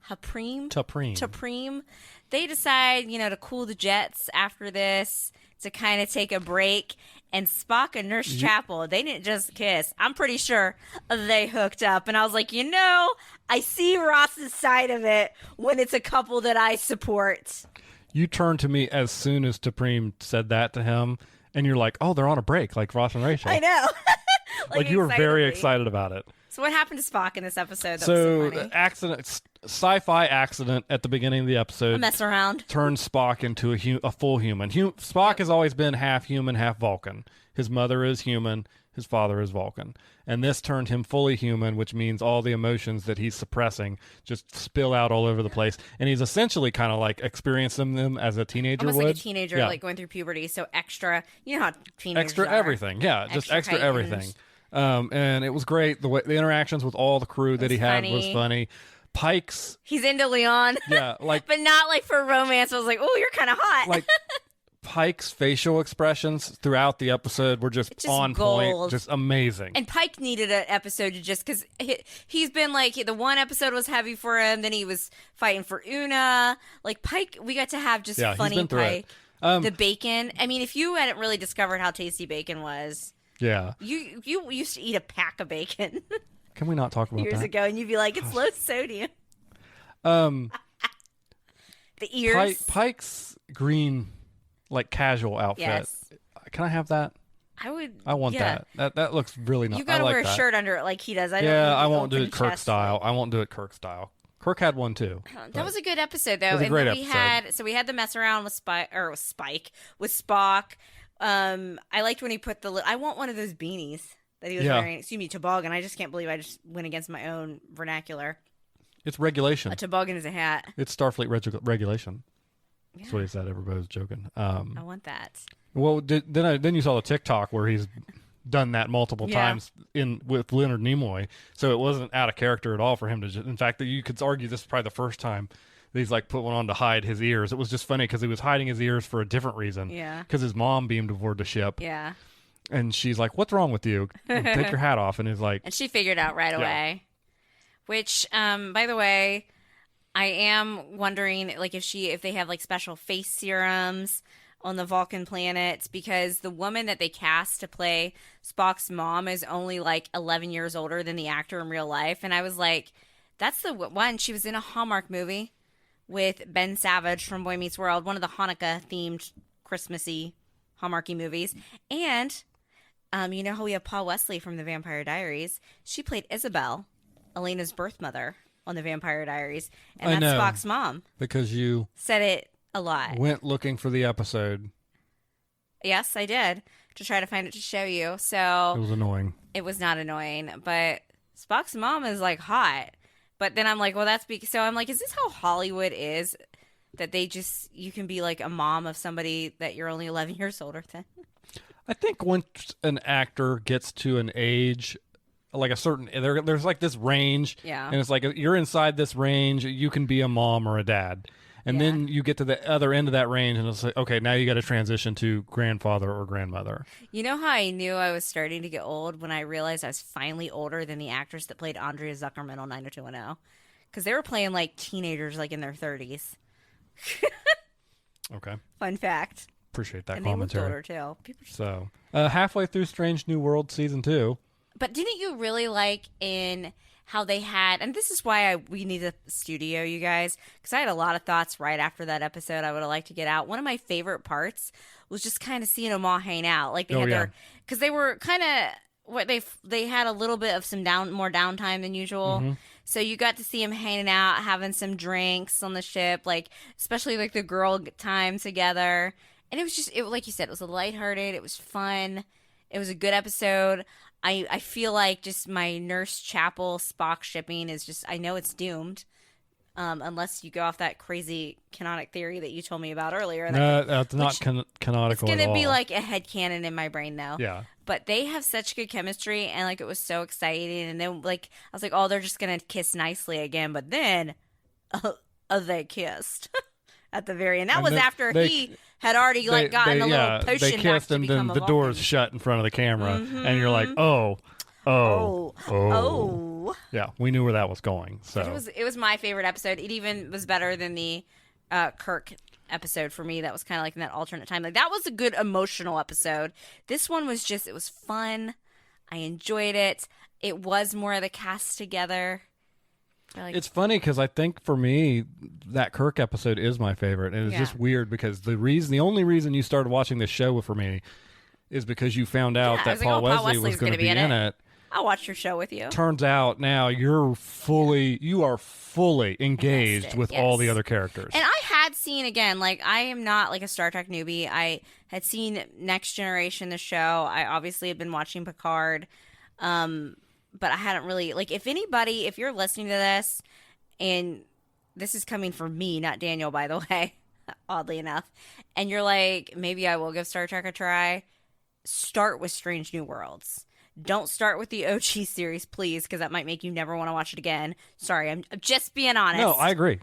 T'Pring. They decide, to cool the jets after this to kind of take a break. And Spock and Nurse Chapel, they didn't just kiss. I'm pretty sure they hooked up. And I was like, I see Ross's side of it when it's a couple that I support. You turned to me as soon as T'Pring said that to him, and you're like, oh, they're on a break, like Ross and Rachel. I know. like you were very excited about it. So what happened to Spock in this episode? That was so funny? Sci-fi accident at the beginning of the episode. A mess around. Turned Spock into a full human. Spock has always been half human, half Vulcan. His mother is human. His father is Vulcan. And this turned him fully human, which means all the emotions that he's suppressing just spill out all over the place. And he's essentially kind of like experiencing them as a teenager would. Almost like a teenager, like going through puberty. So extra, how teenagers extra are. Everything. Yeah, just extra everything. And it was great. The interactions with all the crew that he had was funny. Pike's... He's into Leon. Yeah, but not like for romance. I was like, oh, you're kind of hot. Like, Pike's facial expressions throughout the episode were just on point, just amazing. And Pike needed an episode to just... Because he's been like... The one episode was heavy for him. Then he was fighting for Una. Like, Pike, we got to have just funny Pike. The bacon. I mean, if you hadn't really discovered how tasty bacon was... Yeah. You used to eat a pack of bacon. Can we not talk about years that? ago, and you'd be like, it's low sodium. The ears. Pike's green, like casual outfit. Yes. Can I have that? I would. I want that. That looks really nice. You gotta wear a shirt under it like he does. I won't do it Kirk style. I won't do it Kirk style. Kirk had one too. That was a good episode though. It was a great episode. We had the mess around with with Spock. I liked when he put I want one of those beanies that he was wearing. Excuse me, toboggan. I just can't believe I just went against my own vernacular. It's regulation. A toboggan is a hat. It's Starfleet regulation. Yeah. That's what he said. Everybody was joking. I want that. Well, then you saw the TikTok where he's done that multiple times with Leonard Nimoy, so it wasn't out of character at all for him to. In fact, you could argue this is probably the first time he's like put one on to hide his ears. It was just funny because he was hiding his ears for a different reason. Yeah. Because his mom beamed aboard the ship. Yeah. And she's like, "What's wrong with you? Take your hat off." And he's like, and she figured out right away. Which, by the way, I am wondering, like, if they have like special face serums on the Vulcan planets, because the woman that they cast to play Spock's mom is only like 11 years older than the actor in real life, and I was like, that's the one. She was in a Hallmark movie with Ben Savage from Boy Meets World, one of the Hanukkah-themed Christmassy Hallmarky movies. And you know how we have Paul Wesley from The Vampire Diaries? She played Isabel, Elena's birth mother, on The Vampire Diaries. And that's Spock's mom. Because you said it a lot. Went looking for the episode. Yes, I did, to try to find it to show you. So it was annoying. It was not annoying, but Spock's mom is like hot. But then I'm like, well, that's because... So I'm like, is this how Hollywood is? That you can be like a mom of somebody that you're only 11 years older than? I think once an actor gets to an age, like a certain... There's like this range. Yeah. And it's like, you're inside this range, you can be a mom or a dad. And then you get to the other end of that range, and it's like, okay, now you got to transition to grandfather or grandmother. You know how I knew I was starting to get old? When I realized I was finally older than the actress that played Andrea Zuckerman on 90210. Because they were playing like teenagers, like in their 30s. Okay. Fun fact. Appreciate that and commentary. They looked older, too. So, halfway through Strange New World Season 2. But didn't you really like in... how they had, and this is why we need a studio, you guys, because I had a lot of thoughts right after that episode I would have liked to get out. One of my favorite parts was just kind of seeing them all hang out. Like they had because they were kind of, they had a little bit of some more downtime than usual. Mm-hmm. So you got to see them hanging out, having some drinks on the ship, like especially like the girl time together. And it was just, like you said, it was lighthearted. It was fun. It was a good episode. I feel like just my Nurse Chapel Spock shipping is just, I know it's doomed. unless you go off that crazy canonic theory that you told me about earlier. No, that's not canonical. It's going to be like a headcanon in my brain now. Yeah. But they have such good chemistry, and like it was so exciting. And then like I was like, oh, they're just gonna kiss nicely again. But then they kissed at the very end. That was after he had already gotten a little potion. They kissed, and then the door's shut in front of the camera, and you're like, oh. Yeah, we knew where that was going. So it was my favorite episode. It even was better than the Kirk episode for me. That was kind of like in that alternate time. Like that was a good emotional episode. This one was it was fun. I enjoyed it. It was more of the cast together. It's funny because I think for me that Kirk episode is my favorite, and it's just weird because the only reason you started watching this show for me is because you found out that Paul Wesley was going to be in it. I'll watch your show with you. Turns out now you are fully engaged with all the other characters. And I had seen, again, like I am not like a Star Trek newbie. I had seen Next Generation, the show. I obviously had been watching Picard. But I hadn't really, like, if you're listening to this, and this is coming from me, not Daniel, by the way, oddly enough, and you're like, maybe I will give Star Trek a try, start with Strange New Worlds. Don't start with the OG series, please, because that might make you never want to watch it again. Sorry, I'm just being honest. No, I agree.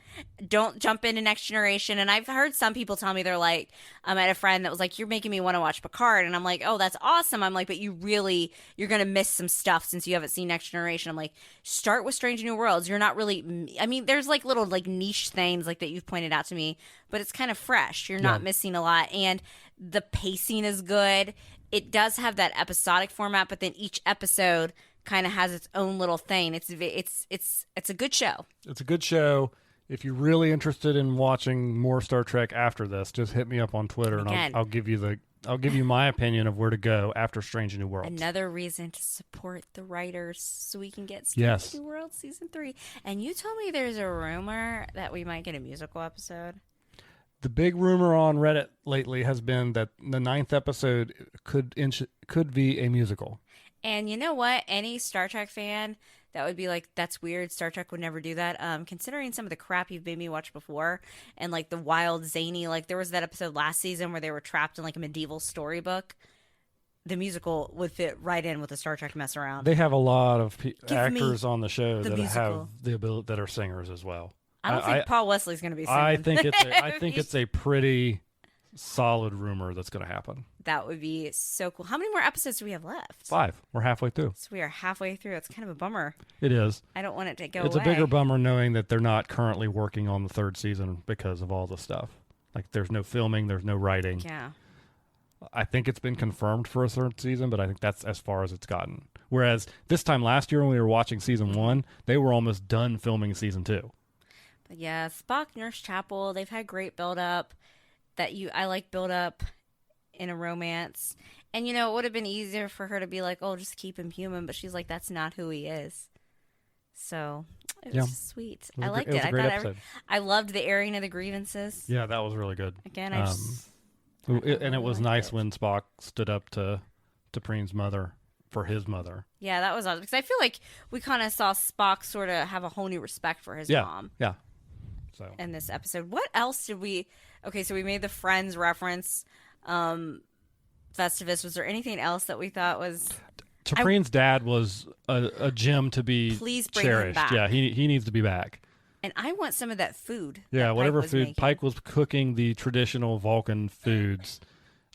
Don't jump into Next Generation. And I've heard some people tell me, they're like, I had a friend that was like, you're making me want to watch Picard. And I'm like, oh, that's awesome. I'm like, but you're going to miss some stuff since you haven't seen Next Generation. I'm like, start with Strange New Worlds. You're not really, I mean, there's like little like niche things like that you've pointed out to me, but it's kind of fresh. You're not missing a lot. And the pacing is good. It does have that episodic format, but then each episode kind of has its own little thing. It's a good show. It's a good show. If you're really interested in watching more Star Trek after this, just hit me up on Twitter, and I'll give you my opinion of where to go after Strange New Worlds. Another reason to support the writers so we can get Strange New Worlds season 3. And you told me there's a rumor that we might get a musical episode. The big rumor on Reddit lately has been that the 9th episode could be a musical. And you know what? Any Star Trek fan that would be like, that's weird. Star Trek would never do that. Considering some of the crap you've made me watch before, and like the wild, zany, like there was that episode last season where they were trapped in like a medieval storybook. The musical would fit right in with the Star Trek mess around. They have a lot of actors on the show that have the ability, that are singers as well. I don't think Paul Wesley's going to be singing. I think it's a pretty solid rumor that's going to happen. That would be so cool. How many more episodes do we have left? 5. We're halfway through. So we are halfway through. It's kind of a bummer. It is. I don't want it to go away. It's a bigger bummer knowing that they're not currently working on the 3rd season because of all the stuff. Like there's no filming, there's no writing. Yeah. I think it's been confirmed for a 3rd season, but I think that's as far as it's gotten. Whereas this time last year when we were watching season 1, they were almost done filming season 2. But yeah, Spock, Nurse Chapel, they've had great build-up. I like build-up in a romance. And, it would have been easier for her to be like, oh, just keep him human. But she's like, that's not who he is. So, it was just sweet. I liked it. I loved the airing of the grievances. Yeah, that was really good. Again, it was nice when Spock stood up to T'Pring's mother for his mother. Yeah, that was awesome. Because I feel like we kind of saw Spock sort of have a whole new respect for his mom. Yeah. So in this episode, what else did we? Okay, so we made the Friends reference. Festivus. Was there anything else that we thought was? T'Pring's dad was a gem to be Please bring cherished. Him back. Yeah, he needs to be back. And I want some of that food. Yeah, whatever food making. Pike was cooking, the traditional Vulcan foods.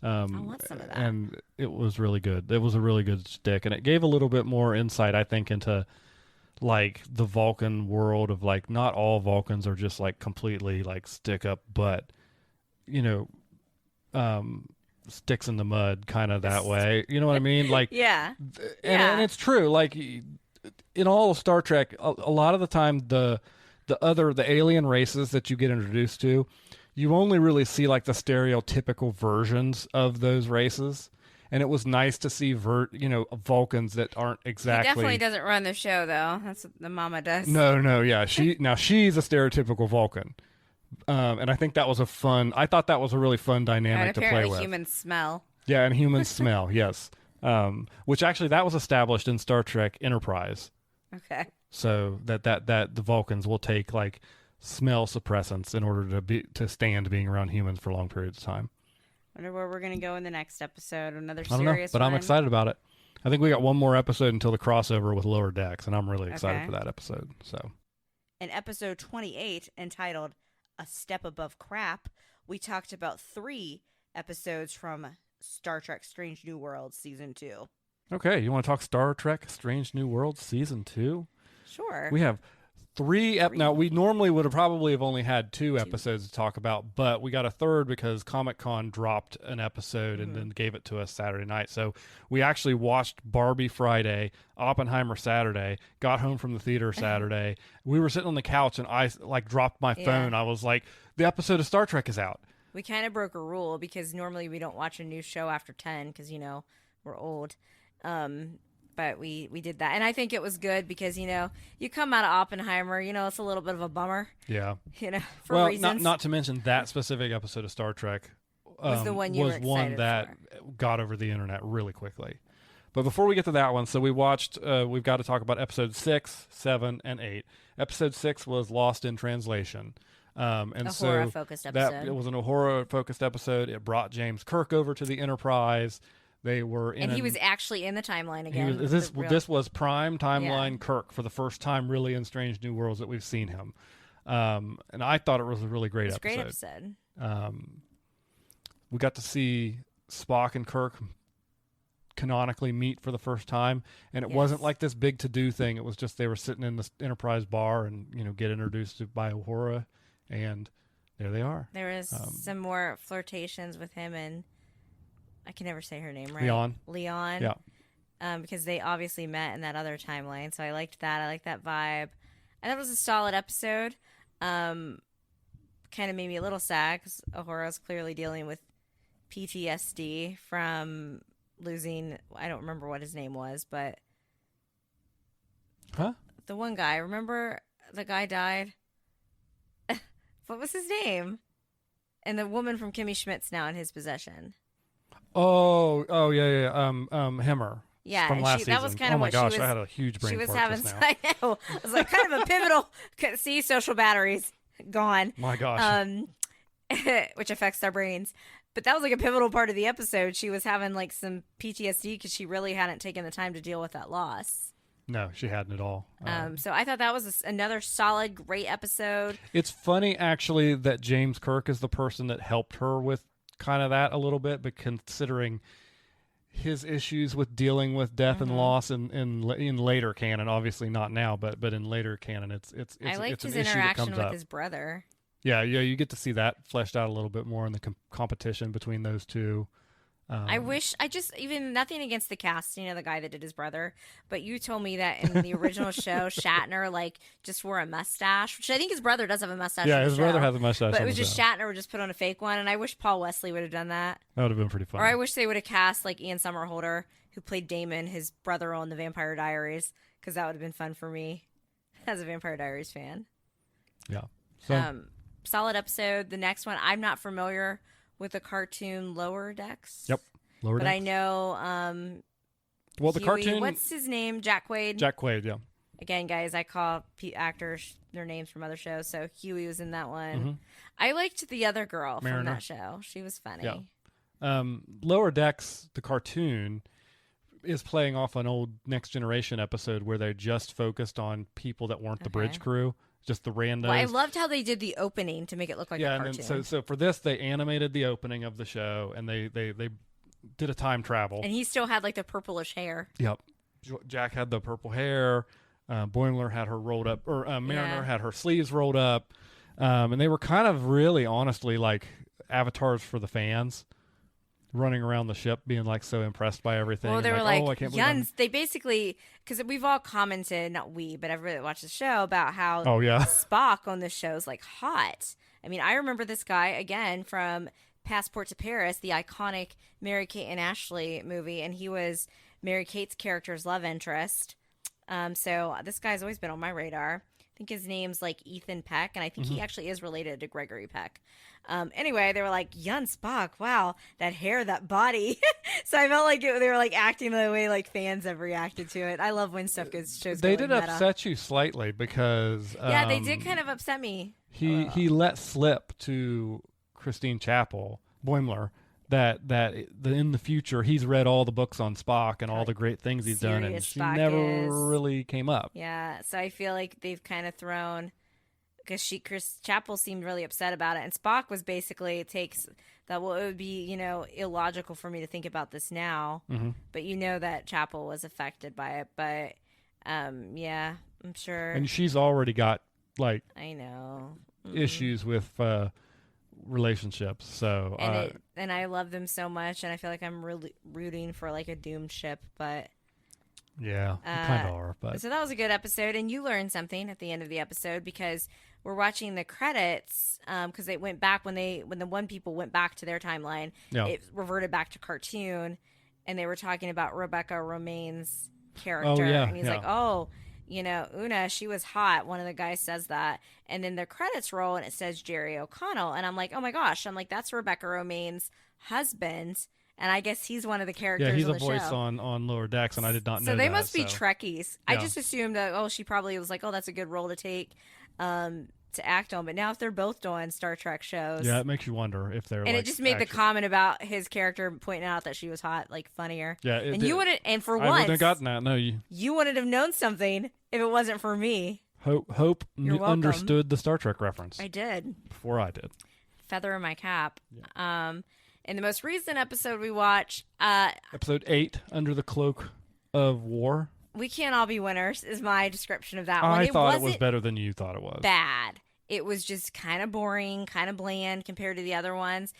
I want some of that. And it was really good. It was a really good stick, and it gave a little bit more insight, I think, into like the Vulcan world of like not all Vulcans are just like completely like stick up butt, sticks in the mud kind of that way. You know what I mean? Like yeah. And it's true. Like in all of Star Trek, a lot of the time the alien races that you get introduced to, you only really see like the stereotypical versions of those races. And it was nice to see Vulcans that aren't exactly. He definitely doesn't run the show though. That's what the mama does. No, yeah. She's a stereotypical Vulcan. And I think that was I thought that was a really fun dynamic to play with. Apparently humans smell. Yeah, and humans smell, yes. Which actually that was established in Star Trek Enterprise. Okay. So that the Vulcans will take like smell suppressants in order to stand being around humans for long periods of time. Wonder where we're gonna go in the next episode. Another I don't know, serious but one? I'm excited about it. I think we got one more episode until the crossover with Lower Decks, and I'm really excited for that episode. So, in episode 28, entitled "A Step Above Crap," we talked about 3 episodes from Star Trek: Strange New Worlds season 2. Okay, you want to talk Star Trek: Strange New Worlds season 2? Sure. We have 3. Now, we normally would have probably have only had 2 episodes to talk about, but we got a third because Comic-Con dropped an episode and then gave it to us Saturday night. So we actually watched Barbie Friday, Oppenheimer Saturday, got home from the theater Saturday. We were sitting on the couch and I dropped my phone. I was like, the episode of Star Trek is out. We kind of broke a rule because normally we don't watch a new show after 10 because, we're old. But we did that. And I think it was good because, you come out of Oppenheimer, it's a little bit of a bummer. Yeah. For reasons. Not to mention that specific episode of Star Trek was the one you were excited that for. got over the internet really quickly. But before we get to that one, so we watched, we've got to talk about episode 6, 7, and 8. Episode 6 was Lost in Translation. And Uhura-focused episode. It was an Uhura-focused episode. It brought James Kirk over to the Enterprise. They were in, and he was actually in the timeline again. This was prime timeline Kirk for the first time, really, in Strange New Worlds that we've seen him. And I thought it was a really great episode. Great episode. We got to see Spock and Kirk canonically meet for the first time, and it wasn't like this big to-do thing. It was just they were sitting in the Enterprise bar and get introduced by Uhura, and there they are. There was some more flirtations with him and I can never say her name right. Leon. Yeah. Because they obviously met in that other timeline, so I liked that. I liked that vibe. I thought it was a solid episode. Kind of made me a little sad because Uhura's clearly dealing with PTSD from losing. I don't remember what his name was, but the one guy. Remember the guy died. What was his name? And the woman from Kimmy Schmidt's now in his possession. Oh, yeah. Hemmer. Yeah, from last season. That was kind of what she was. I had a huge brain fart having. just now. I know. It was like kind of a pivotal. See, social batteries gone. My gosh. Which affects our brains. But that was like a pivotal part of the episode. She was having like some PTSD because she really hadn't taken the time to deal with that loss. No, she hadn't at all. So I thought that was another solid, great episode. It's funny, actually, that James Kirk is the person that helped her with kind of that a little bit, but considering his issues with dealing with death and loss in later canon, obviously not now, but in later canon, it's I liked his interaction with his brother. Yeah, you get to see that fleshed out a little bit more in the competition between those two. Even nothing against the cast, the guy that did his brother, but you told me that in the original show, Shatner just wore a mustache, which I think his brother does have a mustache. Yeah, his brother has a mustache. But it was just Shatner would just put on a fake one, and I wish Paul Wesley would have done that. That would have been pretty fun. Or I wish they would have cast Ian Somerhalder, who played Damon, his brother on the Vampire Diaries, because that would have been fun for me as a Vampire Diaries fan. Yeah. So, solid episode. The next one, I'm not familiar with the cartoon Lower Decks. Yep. Lower Decks. But I know well, the Huey, cartoon, what's his name? Jack Quaid. Yeah. Again, guys, I call actors their names from other shows, so Huey was in that one. Mm-hmm. I liked the other girl Mariner. from that show. She was funny. Yeah. Lower Decks, the cartoon, is playing off an old Next Generation episode where they just focused on people that weren't the bridge crew. Just the randos. Well, I loved how they did the opening to make it look like a cartoon. Yeah, and so for this, they animated the opening of the show, and they did a time travel. And he still had the purplish hair. Yep. Jack had the purple hair. Boimler had her rolled up, or Mariner had her sleeves rolled up. And they were kind of really, honestly, like avatars for the fans, running around the ship, being so impressed by everything. Well, they were I can't believe Yuns. They basically, because we've all commented, not we, but everybody that watched the show, about how Spock on this show is hot. I mean, I remember this guy again from Passport to Paris, the iconic Mary-Kate and Ashley movie, and he was Mary-Kate's character's love interest. So this guy's always been on my radar. I think his name's Ethan Peck, and I think he actually is related to Gregory Peck. Anyway, they were Yun Spock, wow, that hair, that body. So I felt they were acting the way fans have reacted to it. I love when stuff shows. They did upset you slightly because yeah, they did kind of upset me. he let slip to Christine Chapel Boimler that in the future he's read all the books on Spock and all the great things he's done, and she never really came up. Yeah, so I feel like they've kind of thrown, because Chris Chapel seemed really upset about it, and Spock was basically takes that. Well, it would be illogical for me to think about this now, but that Chapel was affected by it. But yeah, I'm sure. And she's already got I know issues with relationships, so and I love them so much, and I feel like I'm really rooting for like a doomed ship, but yeah, you kind of are. But so that was a good episode, and you learned something at the end of the episode, because we're watching the credits, because they went back when the one people went back to their timeline, it reverted back to cartoon, and they were talking about Rebecca Romijn's character, and he's like, Una, she was hot. One of the guys says that. And then the credits roll and it says Jerry O'Connell. And I'm like, oh my gosh. I'm like, that's Rebecca Romijn's husband. And I guess he's one of the characters. Yeah, he's on a the voice show. on Lower Decks, and I did not know that. So they must be Trekkies. Yeah. I just assumed that, she probably was like, that's a good role to take to act on. But now if they're both doing Star Trek shows. Yeah, it makes you wonder if they're And it just made the comment about his character pointing out that she was hot, like, funnier. Yeah, and you wouldn't, and for I once. wouldn't have gotten that. No, you wouldn't have known something if it wasn't for me. Hope understood the Star Trek reference. I did. Before I did. Feather in my cap. Yeah. In the most recent episode we watched, episode 8, Under the Cloak of War. We Can't All Be Winners is my description of that one. I thought it was better than you thought it was. Bad. It was just kind of boring, kind of bland compared to the other ones.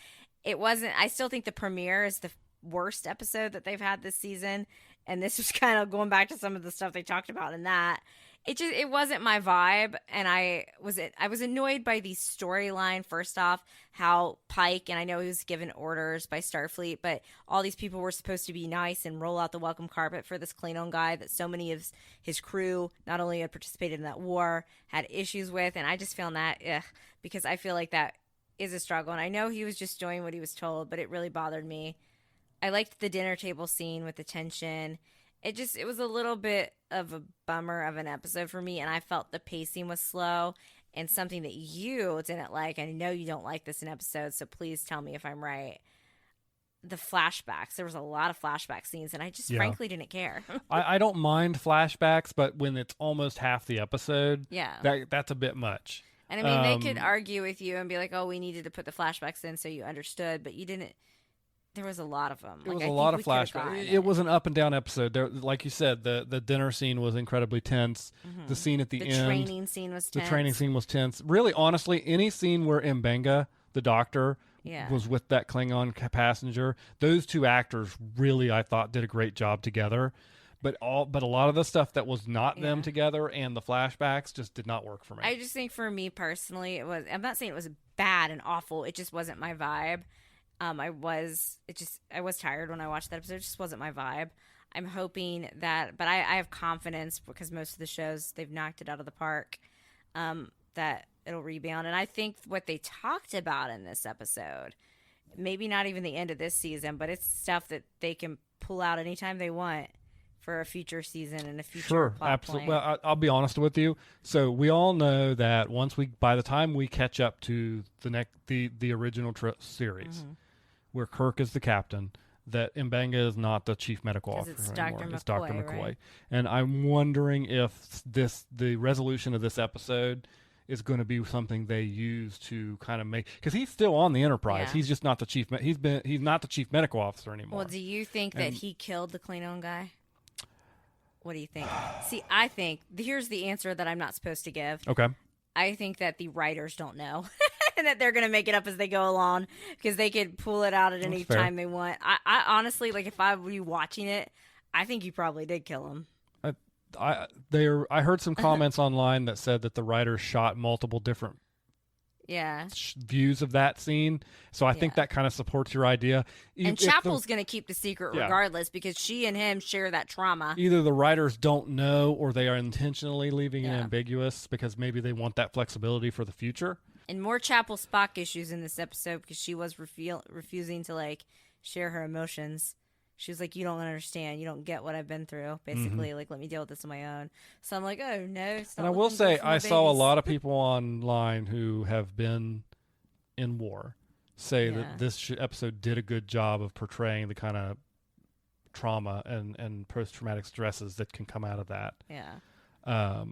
It wasn't. I still think the premiere is the worst episode that they've had this season, and this was kind of going back to some of the stuff they talked about in that. It wasn't my vibe, and I was annoyed by the storyline. First off, how Pike, and I know he was given orders by Starfleet, but all these people were supposed to be nice and roll out the welcome carpet for this Klingon guy that so many of his crew not only had participated in that war, had issues with, and I just found that because I feel like that is a struggle, and I know he was just doing what he was told, but it really bothered me. I liked the dinner table scene with the tension. It was a little bit of a bummer of an episode for me, and I felt the pacing was slow, and something that you didn't like. I know you don't like this in episodes, so please tell me if I'm right. The flashbacks. There was a lot of flashback scenes, and I just frankly didn't care. I don't mind flashbacks, but when it's almost half the episode, that's a bit much. And I mean, they could argue with you and be like, oh, we needed to put the flashbacks in so you understood, but you didn't. There was a lot of them. It was a lot of flashbacks. It was an up and down episode. There, like you said, the dinner scene was incredibly tense. Mm-hmm. The scene at the end. The training scene was tense. The training scene was tense. Really, honestly, any scene where Mbenga, the doctor, was with that Klingon passenger, those two actors really, I thought, did a great job together. But a lot of the stuff that was not them together and the flashbacks just did not work for me. I just think for me personally, I'm not saying it was bad and awful. It just wasn't my vibe. I was tired when I watched that episode. It just wasn't my vibe. I'm hoping that, but I have confidence because most of the shows, they've knocked it out of the park, that it'll rebound. And I think what they talked about in this episode, maybe not even the end of this season, but it's stuff that they can pull out anytime they want for a future season and a future plot absolutely. plan. Well, I'll be honest with you. So we all know that by the time we catch up to the original series, where Kirk is the captain, that Mbenga is not the chief medical officer anymore. It's Dr. McCoy. Right? And I'm wondering if the resolution of this episode is going to be something they use to kind of make, because he's still on the Enterprise. Yeah. He's just not the chief. He's not the chief medical officer anymore. Well, do you think that he killed the Klingon guy? What do you think? See, I think here's the answer that I'm not supposed to give. Okay. I think that the writers don't know. And that they're going to make it up as they go along because they could pull it out at any time they want. I honestly, like, if I were you watching it, I think you probably did kill him. I heard some comments online that said that the writers shot multiple different views of that scene. So I think that kind of supports your idea. And Chapel's going to keep the secret regardless because she and him share that trauma. Either the writers don't know or they are intentionally leaving it ambiguous because maybe they want that flexibility for the future. And more Chapel Spock issues in this episode because she was refusing to, like, share her emotions. She was like, you don't understand. You don't get what I've been through. Basically, like, let me deal with this on my own. So I'm like, oh, no. It's not And I will looking good say, for my I saw a babies. lot of people online who have been in war say Yeah. that this episode did a good job of portraying the kind of trauma and post-traumatic stresses that can come out of that. Yeah.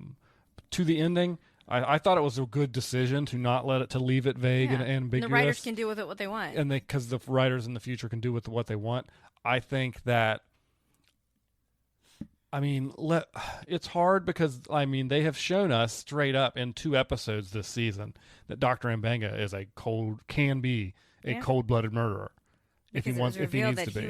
To the ending, I thought it was a good decision to not leave it vague and And ambiguous. the writers can do with it what they want. And because the writers in the future can do with what they want. I think that, I mean, it's hard because, I mean, they have shown us straight up in 2 episodes this season that Dr. Mbenga is can be a cold-blooded murderer. Because if he needs to be.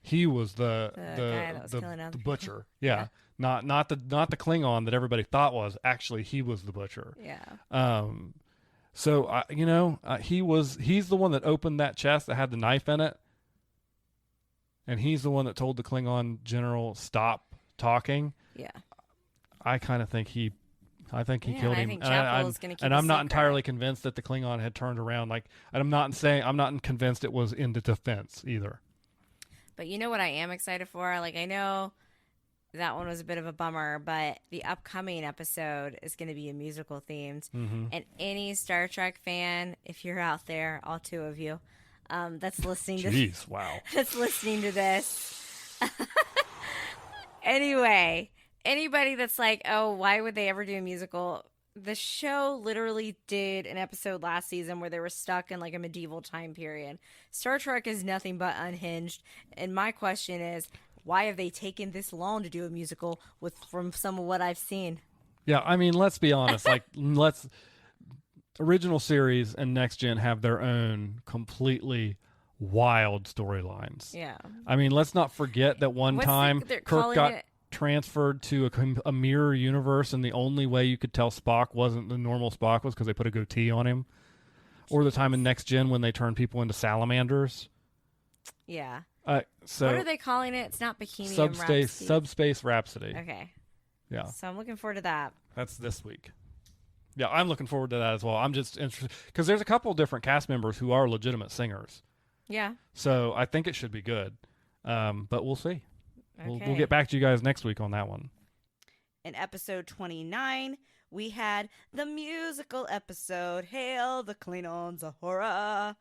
He was the guy that was killing other the people. butcher. Yeah. Not the Klingon that everybody thought was. Actually, he was the butcher. Yeah. So he's the one that opened that chest that had the knife in it. And he's the one that told the Klingon general stop talking. Yeah. I kind of think he killed him. think Chapel is gonna keep and a I'm not secret. entirely convinced that the Klingon had turned around. Like, and I'm not convinced it was in the defense either. But you know what I am excited for? Like, I know that one was a bit of a bummer, but the upcoming episode is going to be a musical themed. Mm-hmm. And any Star Trek fan, if you're out there, all 2 of you, that's listening to Jeez, wow. that's listening to this. Anyway, anybody that's like, oh, why would they ever do a musical? The show literally did an episode last season where they were stuck in like a medieval time period. Star Trek is nothing but unhinged. And my question is, why have they taken this long to do a musical from some of what I've seen? Yeah, I mean, let's be honest. Like, original series and Next Gen have their own completely wild storylines. Yeah. I mean, let's not forget that they're Kirk got transferred to a mirror universe, and the only way you could tell Spock wasn't the normal Spock was because they put a goatee on him. Or the time in Next Gen when they turned people into salamanders. Yeah. So what are they calling it? It's not Bikini Rhapsody. Subspace Rhapsody. Okay. Yeah. So I'm looking forward to that. That's this week. Yeah, I'm looking forward to that as well. I'm just interested because there's a couple different cast members who are legitimate singers. Yeah. So I think it should be good. But we'll see. Okay. We'll get back to you guys next week on that one. In episode 29, we had the musical episode, Hail the Klingons Ahura.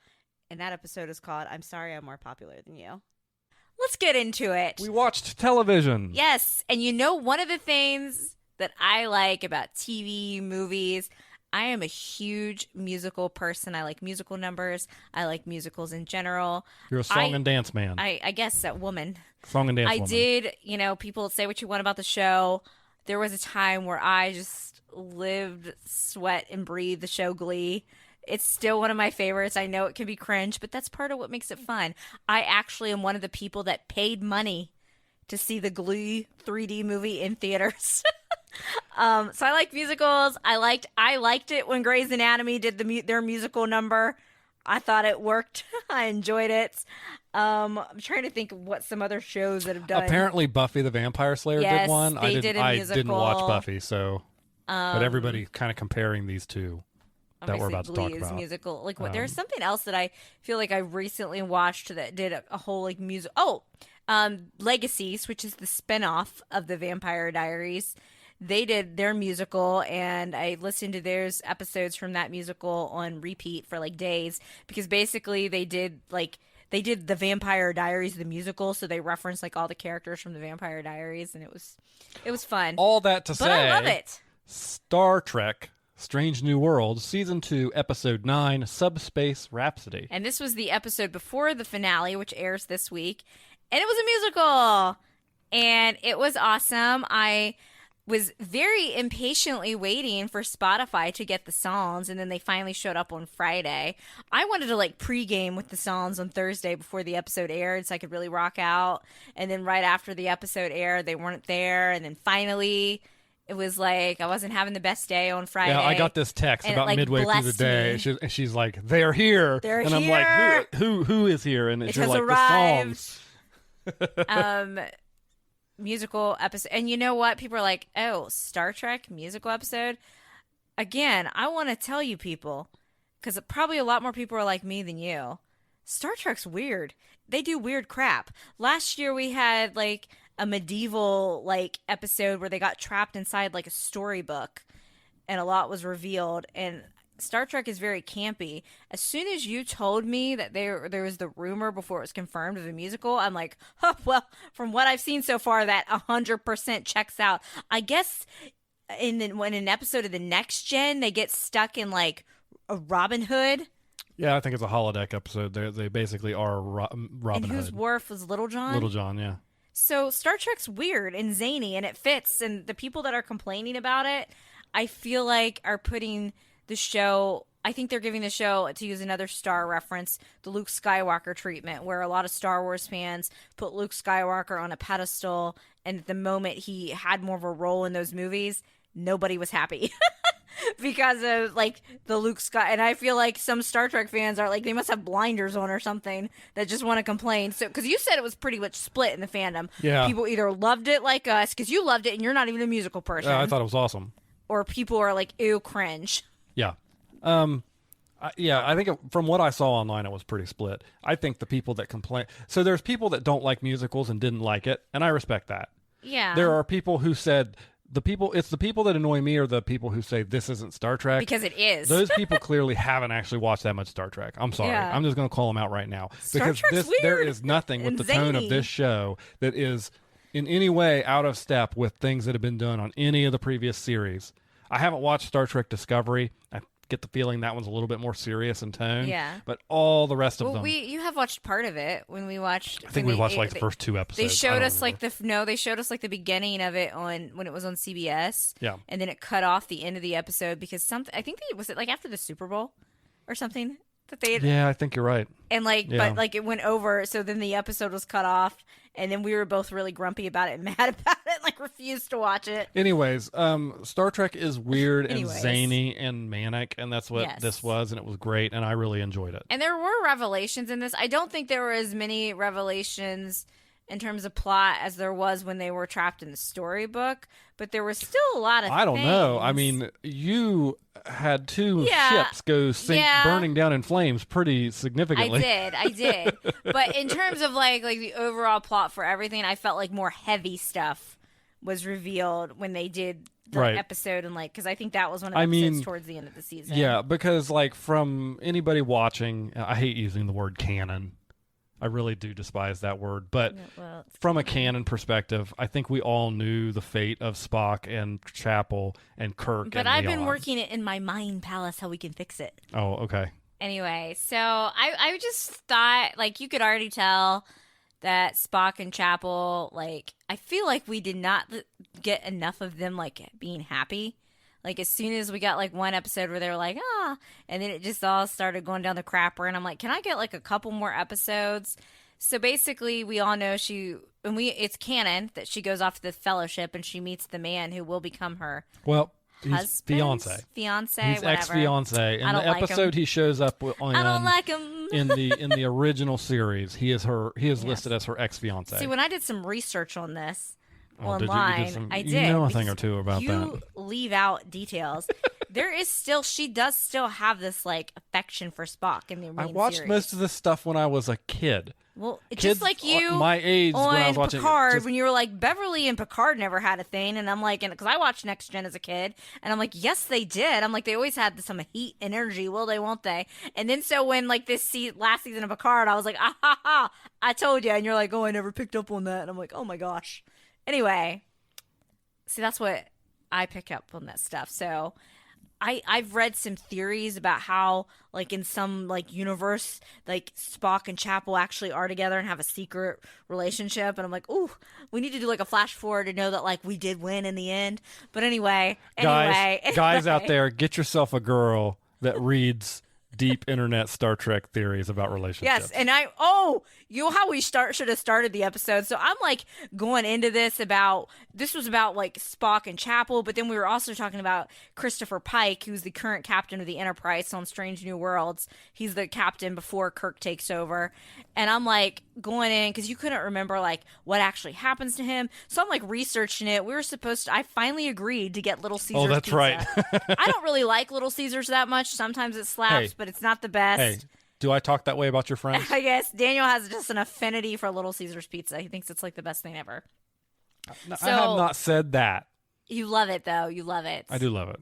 And that episode is called I'm Sorry I'm More Popular Than You. Let's get into it. We watched television. Yes. And you know, one of the things that I like about TV, movies, I am a huge musical person. I like musical numbers. I like musicals in general. You're a song and dance man. I guess that woman. Song and dance woman. did, people say what you want about the show. There was a time where I just lived, sweat, and breathed the show Glee. It's still one of my favorites. I know it can be cringe, but that's part of what makes it fun. I actually am one of the people that paid money to see the Glee 3D movie in theaters. So I like musicals. I liked it when Grey's Anatomy did their musical number. I thought it worked. I enjoyed it. I'm trying to think of what some other shows that have done. Apparently Buffy the Vampire Slayer Yes, did one. they did a I musical. didn't watch Buffy, so but everybody kind of comparing these two that we're about to talk Glee is about. musical. Like there's something else that I feel like I recently watched that did a whole like music. Legacies, which is the spinoff of the Vampire Diaries. They did their musical, and I listened to theirs episodes from that musical on repeat for like days because basically they did the Vampire Diaries the musical, so they referenced like all the characters from the Vampire Diaries, and it was fun. All that to say, but I love it. Star Trek Strange New World, Season 2, Episode 9, Subspace Rhapsody. And this was the episode before the finale, which airs this week. And it was a musical. And it was awesome. I was very impatiently waiting for Spotify to get the songs, and then they finally showed up on Friday. I wanted to like pregame with the songs on Thursday before the episode aired so I could really rock out. And then right after the episode aired, they weren't there. And then finally... it was like I wasn't having the best day on Friday. Yeah, I got this text and about midway through the day. She's like, "They're here," They're and here. I'm like, "Who is here?" And It you're has like, arrived. "The songs." Musical episode, and you know what? People are like, "Oh, Star Trek musical episode." Again, I want to tell you people, because probably a lot more people are like me than you. Star Trek's weird. They do weird crap. Last year we had like a medieval like episode where they got trapped inside like a storybook and a lot was revealed, and Star Trek is very campy. As soon as you told me that there was the rumor before it was confirmed of a musical, I'm like, oh, well, from what I've seen so far, that 100% checks out. I guess when an episode of the Next Gen, they get stuck in like a Robin Hood. Yeah, I think it's a holodeck episode. They basically are Robin Hood. And whose Worf was Little John? Little John, yeah. So Star Trek's weird and zany, and it fits. And the people that are complaining about it, I feel like are putting the show, I think they're giving the show, to use another Star reference, the Luke Skywalker treatment, where a lot of Star Wars fans put Luke Skywalker on a pedestal, and at the moment he had more of a role in those movies, nobody was happy. Because of like the Luke Sky, and I feel like some Star Trek fans are like, they must have blinders on or something that just want to complain. So, because you said it was pretty much split in the fandom. Yeah, people either loved it like us, because you loved it and you're not even a musical person. I thought it was awesome. Or people are like, ew, cringe. Yeah. I think from what I saw online, it was pretty split. I think the people that complain, so there's people that don't like musicals and didn't like it, and I respect that. Yeah. There are people who said it's the people that annoy me are the people who say this isn't Star Trek. Because it is. Those people clearly haven't actually watched that much Star Trek. I'm sorry. Yeah. I'm just going to call them out right now. Star Trek's weird there is nothing with the tone of this show that is in any way out of step with things that have been done on any of the previous series. I haven't watched Star Trek Discovery. I get the feeling that one's a little bit more serious in tone. Yeah. But all the rest of them. You have watched part of it when we watched. I think we watched like the first two episodes. They showed us like they showed us like the beginning of it when it was on CBS. Yeah. And then it cut off the end of the episode because I think was it like after the Super Bowl or something that they had. Yeah, I think you're right. And but like it went over, so then the episode was cut off. And then we were both really grumpy about it and mad about it and like refused to watch it. Anyways, Star Trek is weird and zany and manic, and that's what this was, and it was great, and I really enjoyed it. And there were revelations in this. I don't think there were as many revelations in terms of plot as there was when they were trapped in the storybook, but there was still a lot of I don't things. know. I mean, you had two ships go burning down in flames pretty significantly. I did. But in terms of like the overall plot for everything, I felt like more heavy stuff was revealed when they did the episode, and like, because I think that was one of the episodes towards the end of the season. Yeah, because like from anybody watching, I hate using the word canon. I really do despise that word. But from a canon perspective, I think we all knew the fate of Spock and Chapel and Kirk. But I've been working it in my mind palace how we can fix it. Oh, okay. Anyway, so I just thought, like, you could already tell that Spock and Chapel, like, I feel like we did not get enough of them, like, being happy. Like, as soon as we got, like, one episode where they were like, and then it just all started going down the crapper, and I'm like, can I get, like, a couple more episodes? So, basically, we all know it's canon that she goes off to the Fellowship, and she meets the man who will become her fiance. He's whatever. Ex-fiance. In the episode he shows up on, I don't like him. in the original series, he is listed as her ex-fiance. See, when I did some research on this, online, I did. You know a thing or two about that. You leave out details. She does still have this like affection for Spock in the main I watched series. most of this stuff when I was a kid. Well, Kids just like you, my age, on when I was watching Picard, when you were like, Beverly and Picard never had a thing, and I'm like, because I watched Next Gen as a kid, and I'm like, yes, they did. I'm like, they always had some heat, energy. Will they? Won't they? And then so when like this last season of Picard, I was like, I told you, and you're like, oh, I never picked up on that, and I'm like, oh my gosh. Anyway, see, that's what I pick up on that stuff. So I've read some theories about how, like, in some, like, universe, like, Spock and Chapel actually are together and have a secret relationship. And I'm like, ooh, we need to do, like, a flash forward to know that, like, we did win in the end. But anyway. Guys out there, get yourself a girl that reads deep internet Star Trek theories about relationships. Yes, and how we should have started the episode. So I'm like going into this was about like Spock and Chapel, but then we were also talking about Christopher Pike, who's the current captain of the Enterprise on Strange New Worlds. He's the captain before Kirk takes over. And I'm like going in because you couldn't remember like what actually happens to him. So I'm like researching it. I finally agreed to get Little Caesars. Oh, that's pizza. right. I don't really like Little Caesars that much. Sometimes it slaps, but it's not the best. Hey, Do I talk that way about your friends? I guess Daniel has just an affinity for Little Caesars pizza. He thinks it's like the best thing ever. No, I have not said that. You love it, though. You love it. I do love it.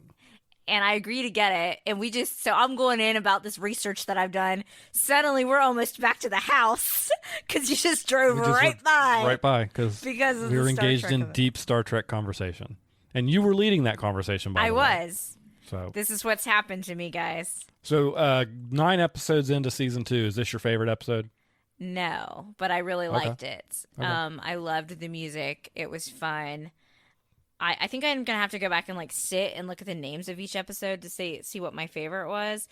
And I agree to get it. And so I'm going in about this research that I've done. Suddenly, we're almost back to the house because you just drove right by. Right by, because we were engaged in deep Star Trek conversation. And you were leading that conversation, by the way. I was. So this is what's happened to me, guys. So 9 episodes into season 2. Is this your favorite episode? No, but I really liked it. Okay. I loved the music. It was fun. I think I'm gonna have to go back and like sit and look at the names of each episode to see what my favorite was.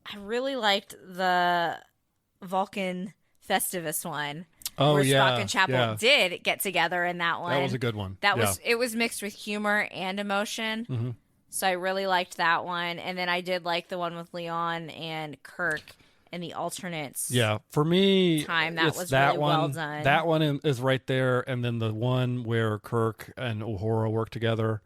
I really liked the Vulcan Festivus one. Oh, where yeah. Spock and Chapel did get together in that one. That was a good one. It was mixed with humor and emotion. Mm-hmm. So I really liked that one. And then I did like the one with Leon and Kirk and the alternates. Yeah, for me, that was really well done. That one is right there, and then the one where Kirk and Uhura work together,